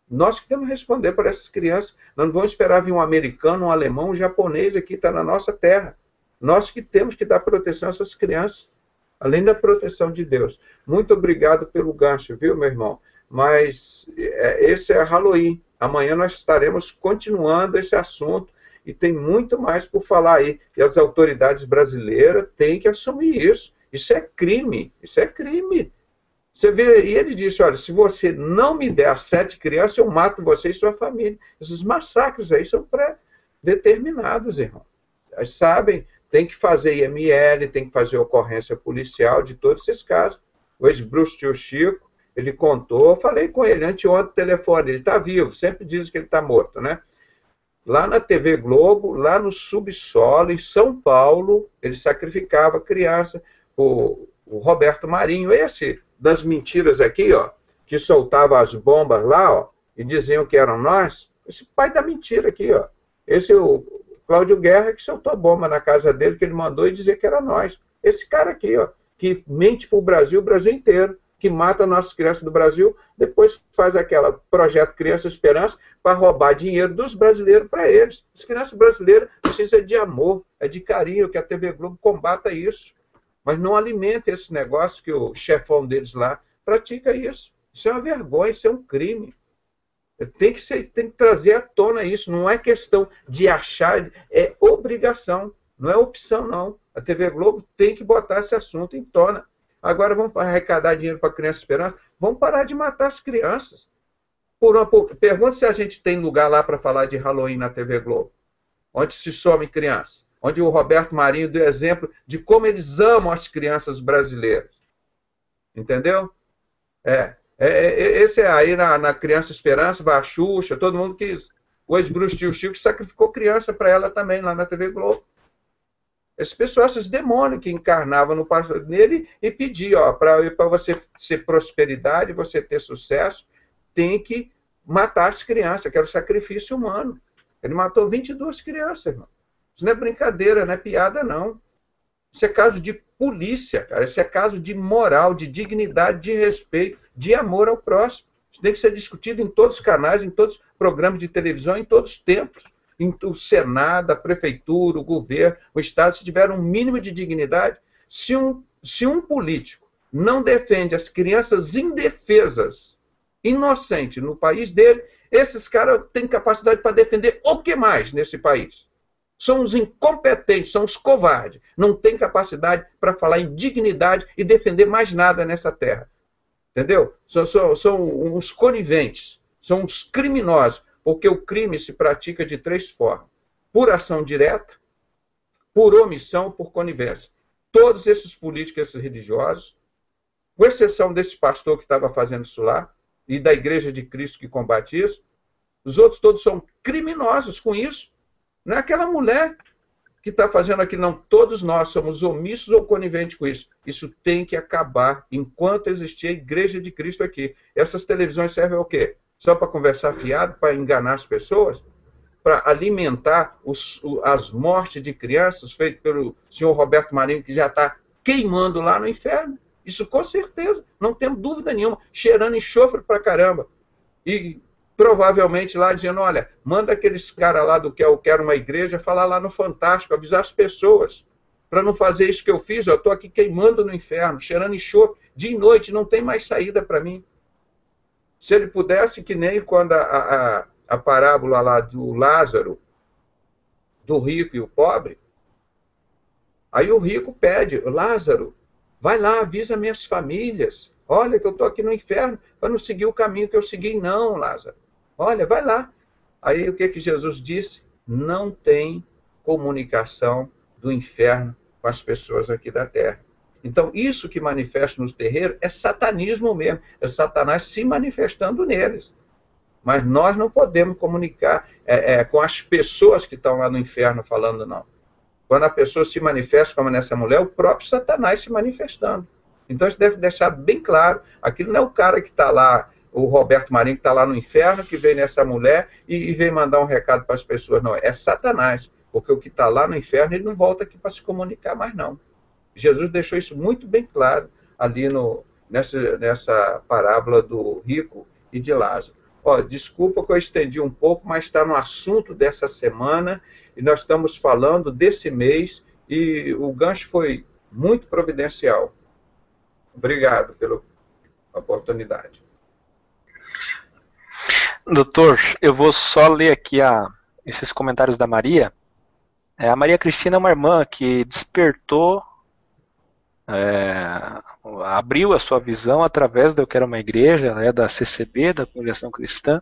Nós que temos que responder para essas crianças. Nós não vamos esperar vir um americano, um alemão, um japonês aqui, está na nossa terra. Nós que temos que dar proteção a essas crianças, além da proteção de Deus. Muito obrigado pelo gancho, viu, meu irmão? Mas esse é Halloween. Amanhã nós estaremos continuando esse assunto e tem muito mais por falar aí. E as autoridades brasileiras têm que assumir isso. Isso é crime. Isso é crime. Você vê, e ele disse, olha, se você não me der as 7 crianças, eu mato você e sua família. Esses massacres aí são pré-determinados, irmão. Eles sabem, tem que fazer IML, tem que fazer ocorrência policial de todos esses casos. O ex-bruxo tio Chico, ele contou, eu falei com ele anteontem no telefone, ele está vivo, sempre dizem que ele está morto, né? Lá na TV Globo, lá no subsolo, em São Paulo, ele sacrificava criança. O Roberto Marinho, esse das mentiras aqui, ó, que soltava as bombas lá, ó, e diziam que eram nós, esse pai da mentira aqui, ó. Esse é o Cláudio Guerra que soltou bomba na casa dele, que ele mandou e dizer que era nós. Esse cara aqui, ó, que mente para o Brasil inteiro, que mata nossas crianças do Brasil, depois faz aquela projeto Criança Esperança para roubar dinheiro dos brasileiros para eles. As crianças brasileiras precisam de amor, é de carinho, que a TV Globo combata isso. Mas não alimenta esse negócio que o chefão deles lá pratica isso. Isso é uma vergonha, isso é um crime. Tem que trazer à tona isso. Não é questão de achar, é obrigação. Não é opção, não. A TV Globo tem que botar esse assunto em tona. Agora vamos arrecadar dinheiro para a Criança Esperança. Vamos parar de matar as crianças. Pergunta se a gente tem lugar lá para falar de Halloween na TV Globo. Onde se some criança. Onde o Roberto Marinho deu exemplo de como eles amam as crianças brasileiras. Entendeu? Esse aí na Criança Esperança, vai a Xuxa, todo mundo quis. O ex-bruxo tio Chico sacrificou criança para ela também, lá na TV Globo. Esse pessoal, esses demônios que encarnavam no pastor nele e pediam, para você ser prosperidade, você ter sucesso, tem que matar as crianças, que era o sacrifício humano. Ele matou 22 crianças, irmão. Isso não é brincadeira, não é piada, não. Isso é caso de polícia, cara. Isso é caso de moral, de dignidade, de respeito, de amor ao próximo. Isso tem que ser discutido em todos os canais, em todos os programas de televisão, em todos os tempos. O Senado, a Prefeitura, o governo, o Estado, se tiver um mínimo de dignidade, se um político não defende as crianças indefesas, inocentes, no país dele, esses caras têm capacidade para defender o que mais nesse país? São os incompetentes, são os covardes. Não têm capacidade para falar em dignidade e defender mais nada nessa terra. Entendeu? São uns coniventes, são uns criminosos, porque o crime se pratica de 3 formas. Por ação direta, por omissão, por conivência. Todos esses políticos, esses religiosos, com exceção desse pastor que estava fazendo isso lá, e da Igreja de Cristo que combate isso, os outros todos são criminosos com isso. Não é aquela mulher que está fazendo aqui, não. Todos nós somos omissos ou coniventes com isso. Isso tem que acabar enquanto existir a Igreja de Cristo aqui. Essas televisões servem ao quê? Só para conversar fiado, para enganar as pessoas? Para alimentar as mortes de crianças feitas pelo senhor Roberto Marinho, que já está queimando lá no inferno? Isso com certeza, não temos dúvida nenhuma. Cheirando enxofre para caramba. E provavelmente lá dizendo, olha, manda aqueles caras lá do que eu quero uma igreja falar lá no Fantástico, avisar as pessoas, para não fazer isso que eu fiz, eu estou aqui queimando no inferno, cheirando enxofre, dia e noite, não tem mais saída para mim. Se ele pudesse, que nem quando a parábola lá do Lázaro, do rico e o pobre, aí o rico pede, Lázaro, vai lá, avisa minhas famílias, olha que eu estou aqui no inferno, para não seguir o caminho que eu segui, não, Lázaro. Olha, vai lá. Aí o que Jesus disse? Não tem comunicação do inferno com as pessoas aqui da terra. Então, isso que manifesta nos terreiros é satanismo mesmo. É Satanás se manifestando neles. Mas nós não podemos comunicar com as pessoas que estão lá no inferno falando, não. Quando a pessoa se manifesta como nessa mulher, é o próprio Satanás se manifestando. Então, isso deve deixar bem claro. Aquilo não é o cara que está lá, o Roberto Marinho, que está lá no inferno, que vem nessa mulher e vem mandar um recado para as pessoas. Não, é Satanás. Porque o que está lá no inferno, ele não volta aqui para se comunicar mais, não. Jesus deixou isso muito bem claro ali nessa parábola do rico e de Lázaro. Ó, desculpa que eu estendi um pouco, mas está no assunto dessa semana, e nós estamos falando desse mês, e o gancho foi muito providencial. Obrigado pela oportunidade. Doutor, eu vou só ler aqui esses comentários da Maria. A Maria Cristina é uma irmã que despertou, abriu a sua visão através do Eu Quero Uma Igreja. Ela é da CCB, da Congregação Cristã,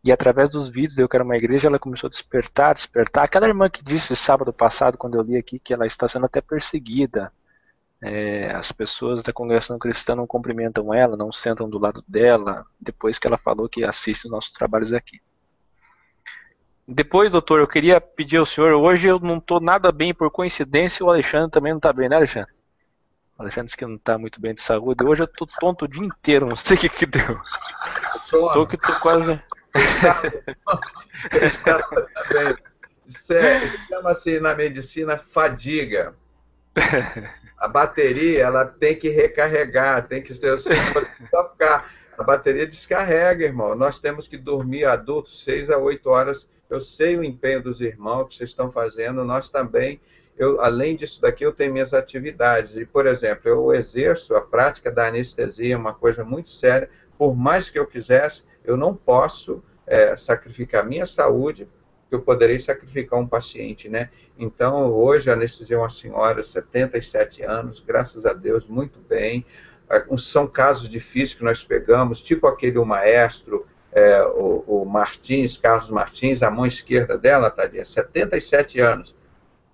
e através dos vídeos do Eu Quero Uma Igreja ela começou a despertar. Aquela irmã que disse sábado passado, quando eu li aqui, que ela está sendo até perseguida. As pessoas da Congregação Cristã não cumprimentam ela, não sentam do lado dela, depois que ela falou que assiste os nossos trabalhos aqui. Depois, doutor, eu queria pedir ao senhor, hoje eu não estou nada bem, por coincidência o Alexandre também não está bem, né, Alexandre? O Alexandre disse que não está muito bem de saúde, hoje eu estou tonto o dia inteiro, não sei o que deu. Estou quase... Isso chama-se na medicina fadiga. A bateria, ela tem que recarregar, tem que ser só ficar. A bateria descarrega, irmão. Nós temos que dormir adultos 6 a 8 horas. Eu sei o empenho dos irmãos que vocês estão fazendo, nós também. Além disso daqui, eu tenho minhas atividades. E, por exemplo, eu exerço a prática da anestesia, uma coisa muito séria. Por mais que eu quisesse, eu não posso sacrificar minha saúde, que eu poderei sacrificar um paciente, né? Então, hoje, anestesiei uma senhora, 77 anos, graças a Deus, muito bem. São casos difíceis que nós pegamos, tipo aquele maestro, o Martins, Carlos Martins, a mão esquerda dela, tadinha, 77 anos.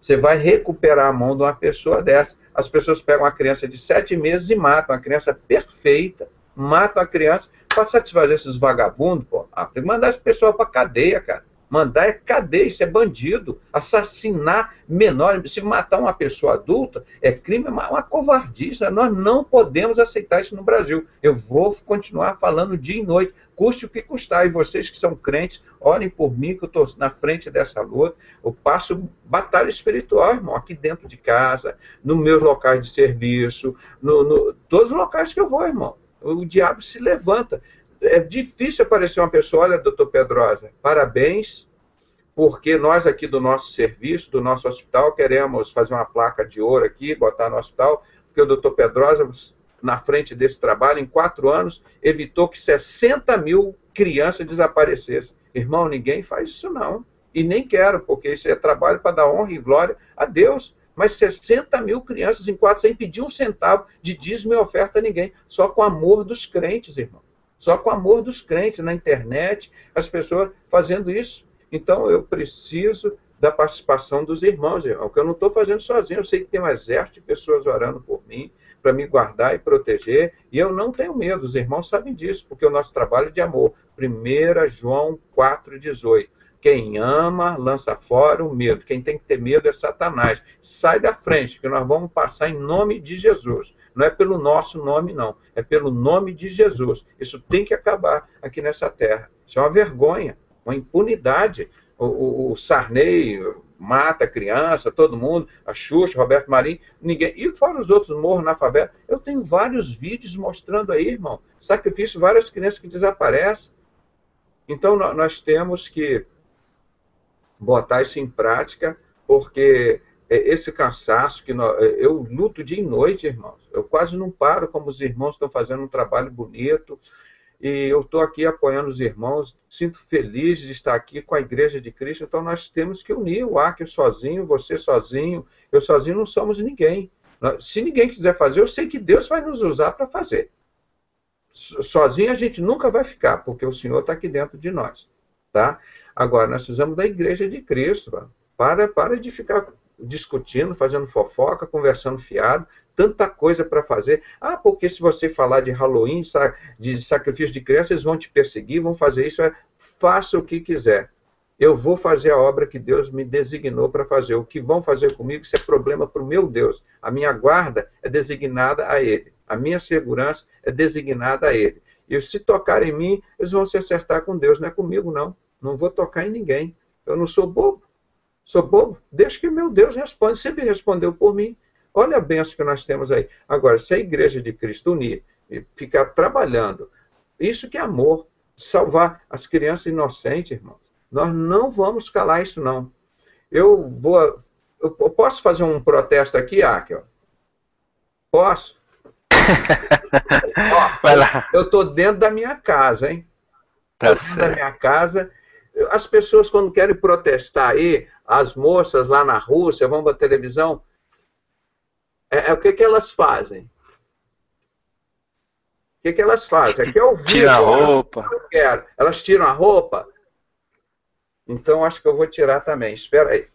Você vai recuperar a mão de uma pessoa dessa. As pessoas pegam uma criança de 7 meses e matam, uma criança perfeita, matam a criança para satisfazer esses vagabundos, pô. Tem que mandar essa pessoa para cadeia, cara. Mandar é cadeia, isso é bandido. Assassinar menor, se matar uma pessoa adulta, é crime, é uma covardia. Nós não podemos aceitar isso no Brasil. Eu vou continuar falando dia e noite, custe o que custar. E vocês que são crentes, orem por mim, que eu estou na frente dessa luta. Eu passo batalha espiritual, irmão, aqui dentro de casa, nos meus locais de serviço, todos os locais que eu vou, irmão. O diabo se levanta. É difícil aparecer uma pessoa, olha, doutor Pedrosa, parabéns, porque nós aqui do nosso serviço, do nosso hospital, queremos fazer uma placa de ouro aqui, botar no hospital, porque o doutor Pedrosa, na frente desse trabalho, em 4 anos, evitou que 60 mil crianças desaparecessem. Irmão, ninguém faz isso não. E nem quero, porque isso é trabalho para dar honra e glória a Deus. Mas 60 mil crianças em 4 sem pedir um centavo de dízimo e oferta a ninguém, só com amor dos crentes, irmão. Só com amor dos crentes na internet, as pessoas fazendo isso. Então, eu preciso da participação dos irmãos, irmão, que eu não estou fazendo sozinho. Eu sei que tem um exército de pessoas orando por mim, para me guardar e proteger, e eu não tenho medo, os irmãos sabem disso, porque o nosso trabalho é de amor. 1 João 4,18. Quem ama, lança fora o medo. Quem tem que ter medo é Satanás. Sai da frente, que nós vamos passar em nome de Jesus. Não é pelo nosso nome, não. É pelo nome de Jesus. Isso tem que acabar aqui nessa terra. Isso é uma vergonha, uma impunidade. O Sarney mata a criança, todo mundo, a Xuxa, Roberto Marinho, ninguém. E fora os outros morros na favela. Eu tenho vários vídeos mostrando aí, irmão, sacrifício de várias crianças que desaparecem. Então, nós temos que botar isso em prática, porque esse cansaço que eu luto dia e noite, irmãos. Eu quase não paro, como os irmãos estão fazendo um trabalho bonito, e eu estou aqui apoiando os irmãos, sinto feliz de estar aqui com a Igreja de Cristo, então nós temos que unir o Acre sozinho, você sozinho, eu sozinho não somos ninguém. Se ninguém quiser fazer, eu sei que Deus vai nos usar para fazer. Sozinho a gente nunca vai ficar, porque o Senhor está aqui dentro de nós. Tá? Agora, nós precisamos da Igreja de Cristo. Para de ficar discutindo, fazendo fofoca, conversando fiado, tanta coisa para fazer. Porque se você falar de Halloween, de sacrifício de crianças, eles vão te perseguir, vão fazer isso. Faça o que quiser. Eu vou fazer a obra que Deus me designou para fazer. O que vão fazer comigo, isso é problema para o meu Deus. A minha guarda é designada a Ele. A minha segurança é designada a Ele. E se tocar em mim, eles vão se acertar com Deus. Não é comigo, não. Não vou tocar em ninguém. Eu não sou bobo. Sou bobo. Deixa que meu Deus responde. Sempre respondeu por mim. Olha a benção que nós temos aí. Agora, se a Igreja de Cristo unir e ficar trabalhando, isso que é amor, salvar as crianças inocentes, irmãos. Nós não vamos calar isso, não. Eu posso fazer um protesto aqui, Akel? Posso? Vai lá. Eu estou dentro da minha casa, hein? Tá Dentro da minha casa. As pessoas, quando querem protestar aí, as moças lá na Rússia vão para a televisão, o que elas fazem? O que elas fazem? Aqui é ao vivo. Tira a roupa. Eu quero. Elas tiram a roupa? Então, acho que eu vou tirar também. Espera aí.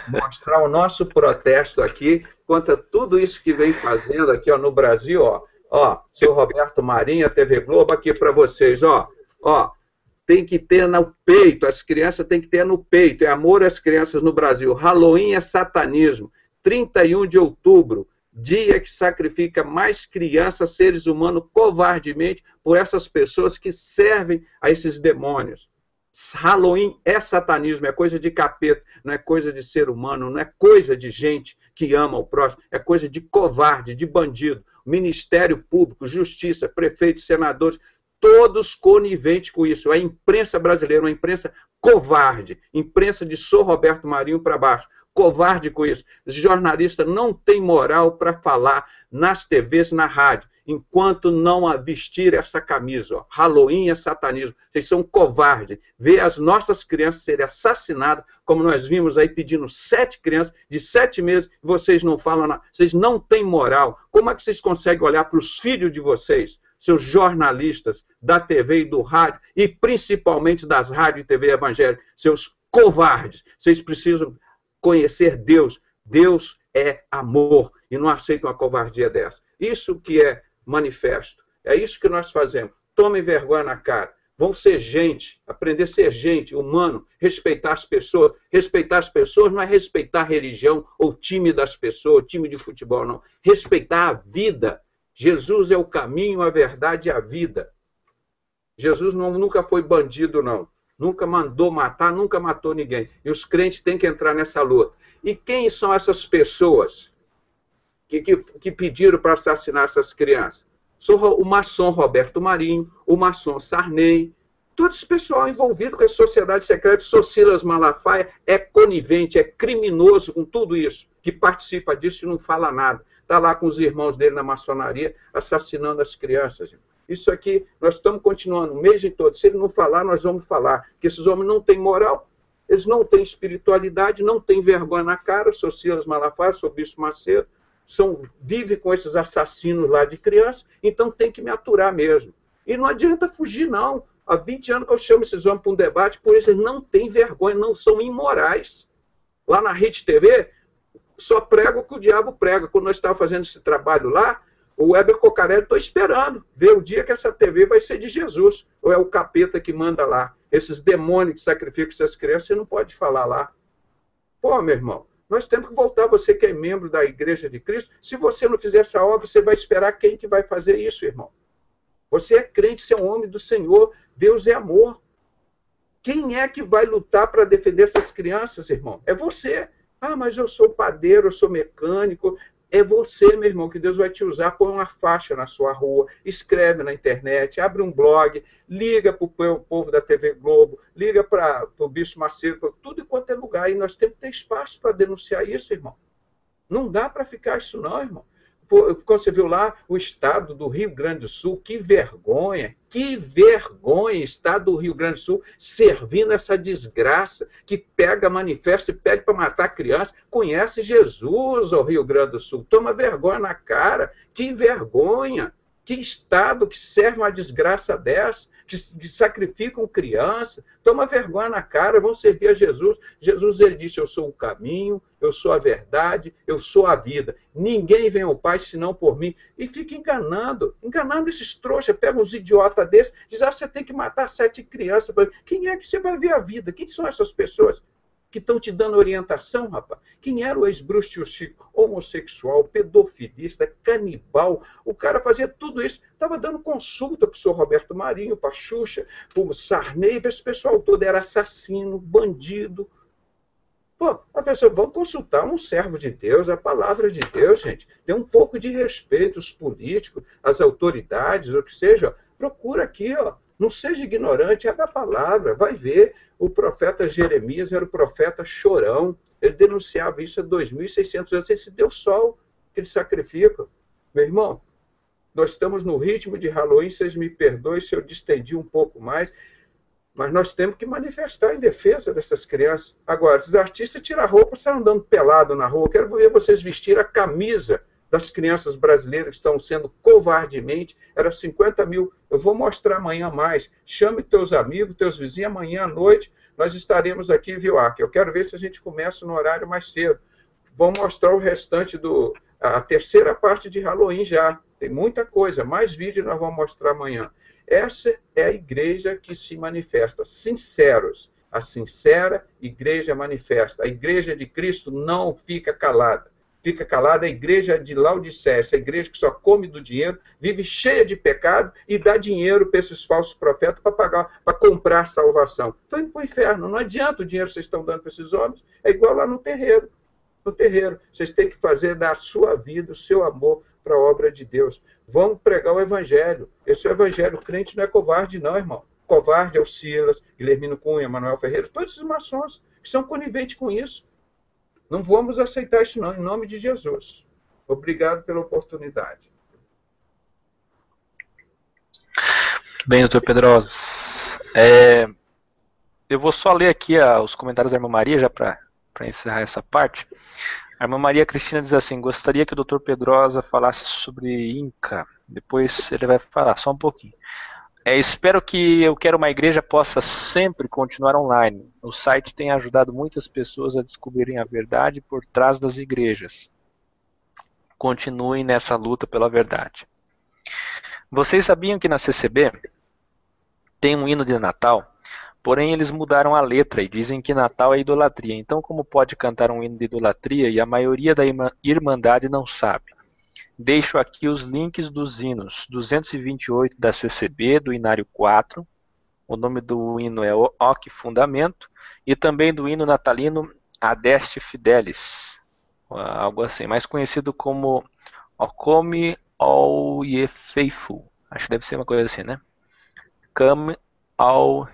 Mostrar o nosso protesto aqui contra tudo isso que vem fazendo aqui, ó, no Brasil, ó, seu Roberto Marinho, TV Globo, aqui para vocês, ó, tem que ter no peito, as crianças têm que ter no peito, é amor às crianças no Brasil. Halloween é satanismo, 31 de outubro, dia que sacrifica mais crianças, seres humanos, covardemente, por essas pessoas que servem a esses demônios. Halloween é satanismo, é coisa de capeta, não é coisa de ser humano, não é coisa de gente que ama o próximo, é coisa de covarde, de bandido. Ministério Público, Justiça, prefeitos, senadores, todos coniventes com isso. A imprensa brasileira, uma imprensa covarde, imprensa de Sr. Roberto Marinho para baixo, covarde com isso. Os jornalistas não têm moral para falar nas TVs, na rádio, enquanto não vestir essa camisa. Ó. Halloween é satanismo. Vocês são covardes. Ver as nossas crianças serem assassinadas, como nós vimos aí pedindo 7 crianças de 7 meses, e vocês não falam nada. Vocês não têm moral. Como é que vocês conseguem olhar para os filhos de vocês, seus jornalistas da TV e do rádio, e principalmente das rádios e TV evangélicas, seus covardes? Vocês precisam conhecer Deus. Deus é amor e não aceita uma covardia dessa. Isso que é manifesto. É isso que nós fazemos. Tomem vergonha na cara. Vão ser gente, aprender a ser gente, humano, respeitar as pessoas. Respeitar as pessoas não é respeitar a religião ou time das pessoas, time de futebol, não. Respeitar a vida. Jesus é o caminho, a verdade e a vida. Jesus nunca foi bandido, não. Nunca mandou matar, nunca matou ninguém. E os crentes têm que entrar nessa luta. E quem são essas pessoas que pediram para assassinar essas crianças? O maçom Roberto Marinho, o maçom Sarney, todo esse pessoal envolvido com a sociedade secreta, Silas Malafaia, é conivente, é criminoso com tudo isso, que participa disso e não fala nada. Está lá com os irmãos dele na maçonaria, assassinando as crianças. Isso aqui, nós estamos continuando o mês todo. Se ele não falar, nós vamos falar. Que esses homens não têm moral, eles não têm espiritualidade, não têm vergonha na cara. Sou Silas Malafaia, sou Bispo Macedo, vive com esses assassinos lá de criança, então tem que me aturar mesmo. E não adianta fugir, não. Há 20 anos que eu chamo esses homens para um debate, por isso eles não têm vergonha, não são imorais. Lá na Rede TV, só prega o que o diabo prega. Quando nós estávamos fazendo esse trabalho lá, o Weber Cocarelli, estou esperando ver o dia que essa TV vai ser de Jesus. Ou é o capeta que manda lá. Esses demônios que sacrificam essas crianças, você não pode falar lá. Pô, meu irmão, nós temos que voltar. Você que é membro da Igreja de Cristo, se você não fizer essa obra, você vai esperar quem que vai fazer isso, irmão? Você é crente, você é um homem do Senhor. Deus é amor. Quem é que vai lutar para defender essas crianças, irmão? É você. Ah, mas eu sou padeiro, eu sou mecânico. É você, meu irmão, que Deus vai te usar. Põe uma faixa na sua rua, escreve na internet, abre um blog, liga para o povo da TV Globo, liga para o Bispo Macedo, para tudo quanto é lugar. E nós temos que ter espaço para denunciar isso, irmão. Não dá para ficar isso não, irmão. Quando você viu lá o estado do Rio Grande do Sul, que vergonha, estado do Rio Grande do Sul servindo essa desgraça que pega manifesto e pede para matar criança. Conhece Jesus, o Rio Grande do Sul, toma vergonha na cara, que vergonha, que estado que serve uma desgraça dessa, que sacrificam criança, toma vergonha na cara, vão servir a Jesus. Jesus, ele disse, eu sou o caminho, eu sou a verdade, eu sou a vida. Ninguém vem ao Pai senão por mim. E fica enganando esses trouxas, pega uns idiotas desses, diz, você tem que matar 7 crianças. Quem é que você vai ver a vida? Quem são essas pessoas que estão te dando orientação, rapaz? Quem era o ex-Bruce Tio Chico? Homossexual, pedofilista, canibal. O cara fazia tudo isso. Estava dando consulta para o senhor Roberto Marinho, para a Xuxa, para o Sarney, para esse pessoal todo. Era assassino, bandido. Pô, a pessoa, vamos consultar um servo de Deus, a palavra de Deus, gente. Tem um pouco de respeito, os políticos, as autoridades, o que seja. Procura aqui, ó. Não seja ignorante, é da palavra. Vai ver, o profeta Jeremias era o profeta chorão. Ele denunciava isso há 2.600 anos. Esse Deus sol que eles sacrificam. Meu irmão, nós estamos no ritmo de Halloween, vocês me perdoem se eu distendi um pouco mais, mas nós temos que manifestar em defesa dessas crianças. Agora, esses artistas tiram a roupa e saem andando pelado na rua. Eu quero ver vocês vestir a camisa das crianças brasileiras que estão sendo covardemente. Era 50 mil. Eu vou mostrar amanhã mais. Chame teus amigos, teus vizinhos. Amanhã à noite nós estaremos aqui, viu, Ark? Eu quero ver se a gente começa no horário mais cedo. Vou mostrar o restante a terceira parte de Halloween já. Tem muita coisa. Mais vídeo nós vamos mostrar amanhã. Essa é a igreja que se manifesta. Sinceros. A sincera igreja manifesta. A igreja de Cristo não fica calada. Fica calada a igreja de Laodiceia, essa igreja que só come do dinheiro, vive cheia de pecado e dá dinheiro para esses falsos profetas para pagar, para comprar salvação. Estão indo para o inferno. Não adianta o dinheiro que vocês estão dando para esses homens. É igual lá no terreiro. No terreiro. Vocês têm que dar a sua vida, o seu amor para a obra de Deus. Vamos pregar o evangelho. Esse é o evangelho. O crente não é covarde, não, irmão. Covarde é o Silas, Guilhermino Cunha, Manuel Ferreira, todos esses maçons que são coniventes com isso. Não vamos aceitar isso, não, em nome de Jesus. Obrigado pela oportunidade. Bem, doutor Pedrosa, eu vou só ler aqui os comentários da irmã Maria, já para encerrar essa parte. A irmã Maria Cristina diz assim: gostaria que o doutor Pedrosa falasse sobre Inca. Depois ele vai falar, só um pouquinho. Espero que Eu Quero Uma Igreja possa sempre continuar online. O site tem ajudado muitas pessoas a descobrirem a verdade por trás das igrejas. Continuem nessa luta pela verdade. Vocês sabiam que na CCB tem um hino de Natal? Porém, eles mudaram a letra e dizem que Natal é idolatria. Então, como pode cantar um hino de idolatria e a maioria da Irmandade não sabe? Deixo aqui os links dos hinos 228 da CCB, do Inário 4. O nome do hino é Hoc Fundamento. E também do hino natalino Adeste Fidelis. Algo assim, mais conhecido como O Come All Ye Faithful. Acho que deve ser uma coisa assim, né? Come All...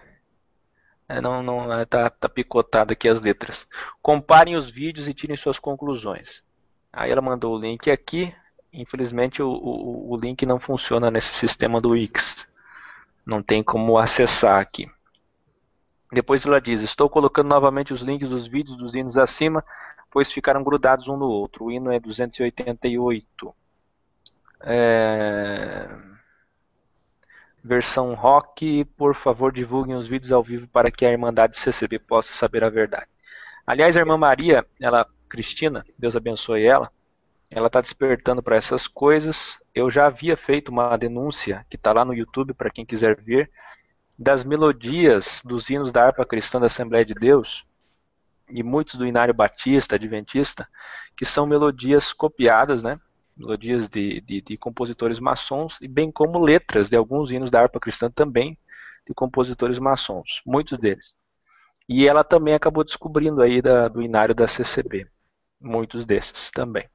tá picotado aqui as letras. Comparem os vídeos e tirem suas conclusões. Aí ela mandou o link aqui. Infelizmente o link não funciona nesse sistema do Wix. Não tem como acessar aqui. Depois ela diz: estou colocando novamente os links dos vídeos dos hinos acima, pois ficaram grudados um no outro. O hino é 288. Versão rock, por favor divulguem os vídeos ao vivo para que a Irmandade CCB possa saber a verdade. Aliás, a irmã Maria, Cristina, Deus abençoe ela está despertando para essas coisas. Eu já havia feito uma denúncia, que está lá no YouTube para quem quiser ver, das melodias dos hinos da harpa cristã da Assembleia de Deus, e muitos do Inário Batista, Adventista, que são melodias copiadas, né? Melodias de compositores maçons, e bem como letras de alguns hinos da harpa cristã também, de compositores maçons, muitos deles. E ela também acabou descobrindo aí do Inário da CCB, muitos desses também.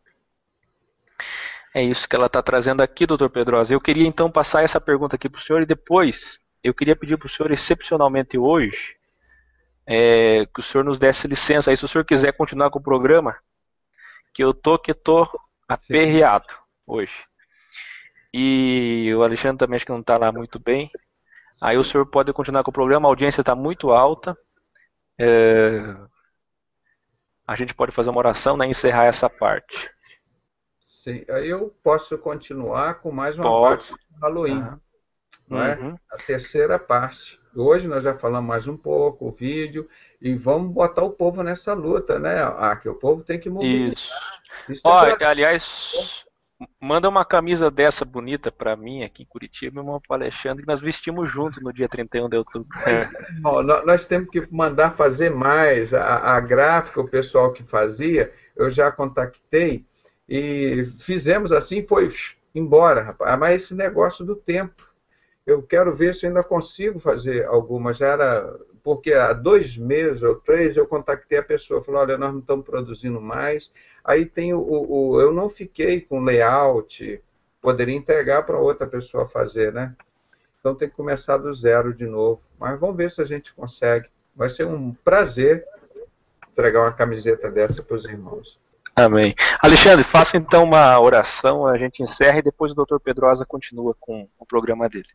É isso que ela está trazendo aqui, doutor Pedrosa. Eu queria então passar essa pergunta aqui para o senhor e depois eu queria pedir para o senhor, excepcionalmente hoje, que o senhor nos desse licença. Aí, se o senhor quiser continuar com o programa, que eu tô aperreado hoje. E o Alexandre também acho que não está lá muito bem. Aí o senhor pode continuar com o programa, a audiência está muito alta. A gente pode fazer uma oração, né, e encerrar essa parte. Sim, aí eu posso continuar com mais uma parte do Halloween, não é? A terceira parte. Hoje nós já falamos mais um pouco, o vídeo, e vamos botar o povo nessa luta, né? Que o povo tem que mobilizar. Isso. Aliás, manda uma camisa dessa bonita para mim aqui em Curitiba e uma para o Alexandre, que nós vestimos junto no dia 31 de outubro. Nós temos que mandar fazer mais. A gráfica, o pessoal que fazia, eu já contactei, e fizemos assim, foi embora, rapaz. Mas esse negócio do tempo, eu quero ver se eu ainda consigo fazer alguma. Já era porque há 2 meses ou 3 eu contactei a pessoa, falei, olha, nós não estamos produzindo mais. Aí tem eu não fiquei com layout, poderia entregar para outra pessoa fazer, né? Então tem que começar do zero de novo. Mas vamos ver se a gente consegue. Vai ser um prazer entregar uma camiseta dessa para os irmãos. Amém. Alexandre, faça então uma oração, a gente encerra e depois o Dr. Pedrosa continua com o programa dele.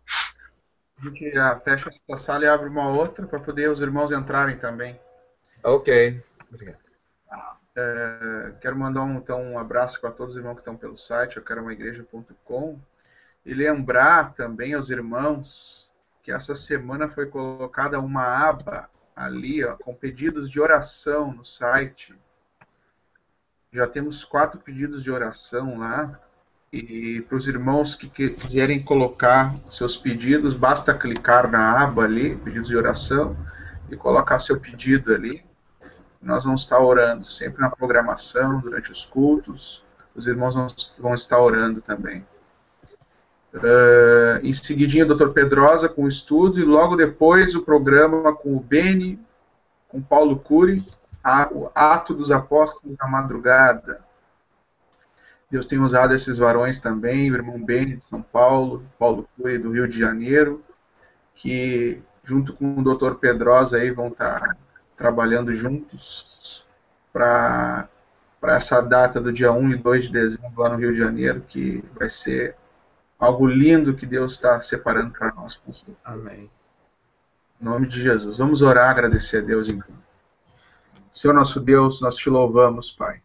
A gente já fecha essa sala e abre uma outra para poder os irmãos entrarem também. Ok. Obrigado. Quero mandar um abraço para todos os irmãos que estão pelo site, euqueromaigreja.com, e lembrar também aos irmãos que essa semana foi colocada uma aba ali, ó, com pedidos de oração no site. Já temos 4 pedidos de oração lá. E para os irmãos que quiserem colocar seus pedidos, basta clicar na aba ali, pedidos de oração, e colocar seu pedido ali. Nós vamos estar orando sempre na programação, durante os cultos. Os irmãos vão estar orando também. Em seguidinho, o Dr. Pedrosa com o estudo, e logo depois o programa com o Beni, com Paulo Cury, o Ato dos Apóstolos da Madrugada. Deus tem usado esses varões também, o irmão Beni de São Paulo, Paulo Cury do Rio de Janeiro, que junto com o Dr. Pedrosa aí vão estar trabalhando juntos para essa data do dia 1 e 2 de dezembro lá no Rio de Janeiro, que vai ser algo lindo que Deus está separando para nós. Amém. Em nome de Jesus. Vamos orar, agradecer a Deus então. Senhor nosso Deus, nós te louvamos, Pai.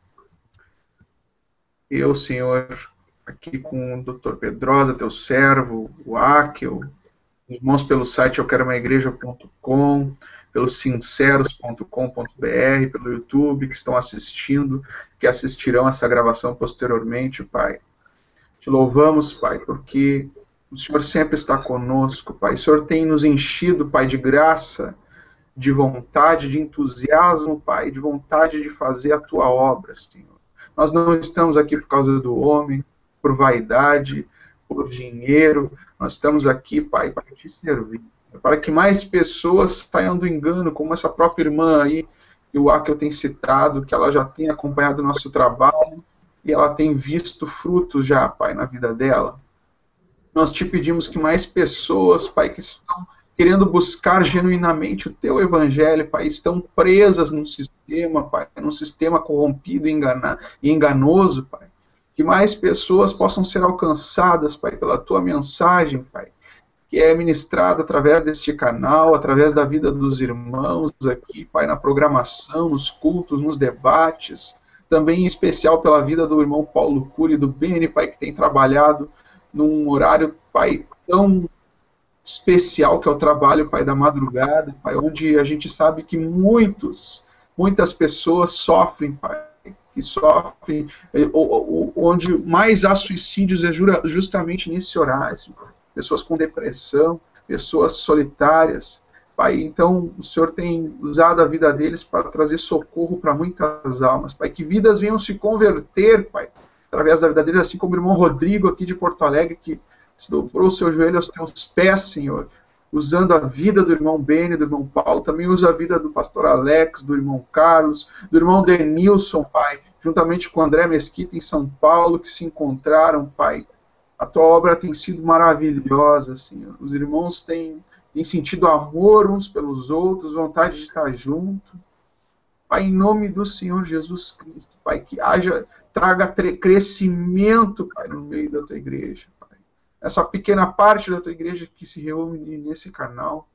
Eu, Senhor, aqui com o Dr. Pedrosa, teu servo, o Akel, os irmãos pelo site euqueromaigreja.com, pelo sinceros.com.br, pelo YouTube, que estão assistindo, que assistirão essa gravação posteriormente, Pai. Te louvamos, Pai, porque o Senhor sempre está conosco, Pai. O Senhor tem nos enchido, Pai, de graça, de vontade, de entusiasmo, Pai, de vontade de fazer a Tua obra, Senhor. Nós não estamos aqui por causa do homem, por vaidade, por dinheiro. Nós estamos aqui, Pai, para te servir. Para que mais pessoas saiam do engano, como essa própria irmã aí, que o Akel tem citado, que ela já tem acompanhado o nosso trabalho e ela tem visto frutos já, Pai, na vida dela. Nós te pedimos que mais pessoas, Pai, que estão querendo buscar genuinamente o teu evangelho, Pai, estão presas num sistema, Pai, num sistema corrompido e enganoso, Pai. Que mais pessoas possam ser alcançadas, Pai, pela tua mensagem, Pai, que é ministrada através deste canal, através da vida dos irmãos aqui, Pai, na programação, nos cultos, nos debates, também em especial pela vida do irmão Paulo Cury, do Beni, Pai, que tem trabalhado num horário, Pai, tão especial, que é o trabalho, Pai, da madrugada, Pai, onde a gente sabe que muitas pessoas sofrem, Pai, que sofrem, onde mais há suicídios é justamente nesse horário, pessoas com depressão, pessoas solitárias, Pai, então o Senhor tem usado a vida deles para trazer socorro para muitas almas, Pai, que vidas venham se converter, Pai, através da vida deles, assim como o irmão Rodrigo aqui de Porto Alegre, que se dobrou o seu joelho aos teus pés, Senhor, usando a vida do irmão Beni, do irmão Paulo, também usa a vida do pastor Alex, do irmão Carlos, do irmão Denilson, Pai, juntamente com o André Mesquita em São Paulo, que se encontraram, Pai. A tua obra tem sido maravilhosa, Senhor. Os irmãos têm sentido amor uns pelos outros, vontade de estar junto. Pai, em nome do Senhor Jesus Cristo, Pai, que traga crescimento, Pai, no meio da tua igreja, Pai. Essa pequena parte da tua igreja que se reúne nesse canal.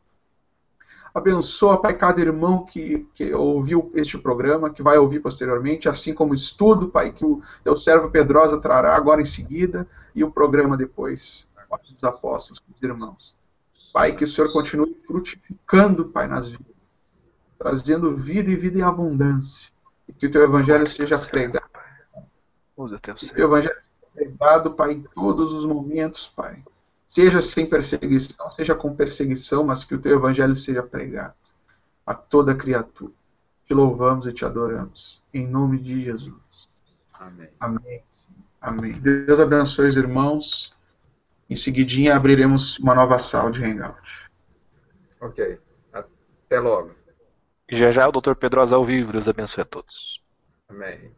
Abençoa, Pai, cada irmão que ouviu este programa, que vai ouvir posteriormente, assim como o estudo, Pai, que o teu servo Pedrosa trará agora em seguida, e o programa depois, dos apóstolos, dos irmãos. Pai, que o Senhor continue frutificando, Pai, nas vidas, trazendo vida e vida em abundância, e que o teu evangelho seja pregado. Usa teu servo. O teu evangelho seja pregado, Pai, em todos os momentos, Pai. Seja sem perseguição, seja com perseguição, mas que o teu evangelho seja pregado a toda criatura. Te louvamos e te adoramos. Em nome de Jesus. Amém. Amém. Amém. Deus abençoe os irmãos. Em seguidinha abriremos uma nova sala de Hangout. Ok. Até logo. Já já o Dr. Pedrosa ao vivo. Deus abençoe a todos. Amém.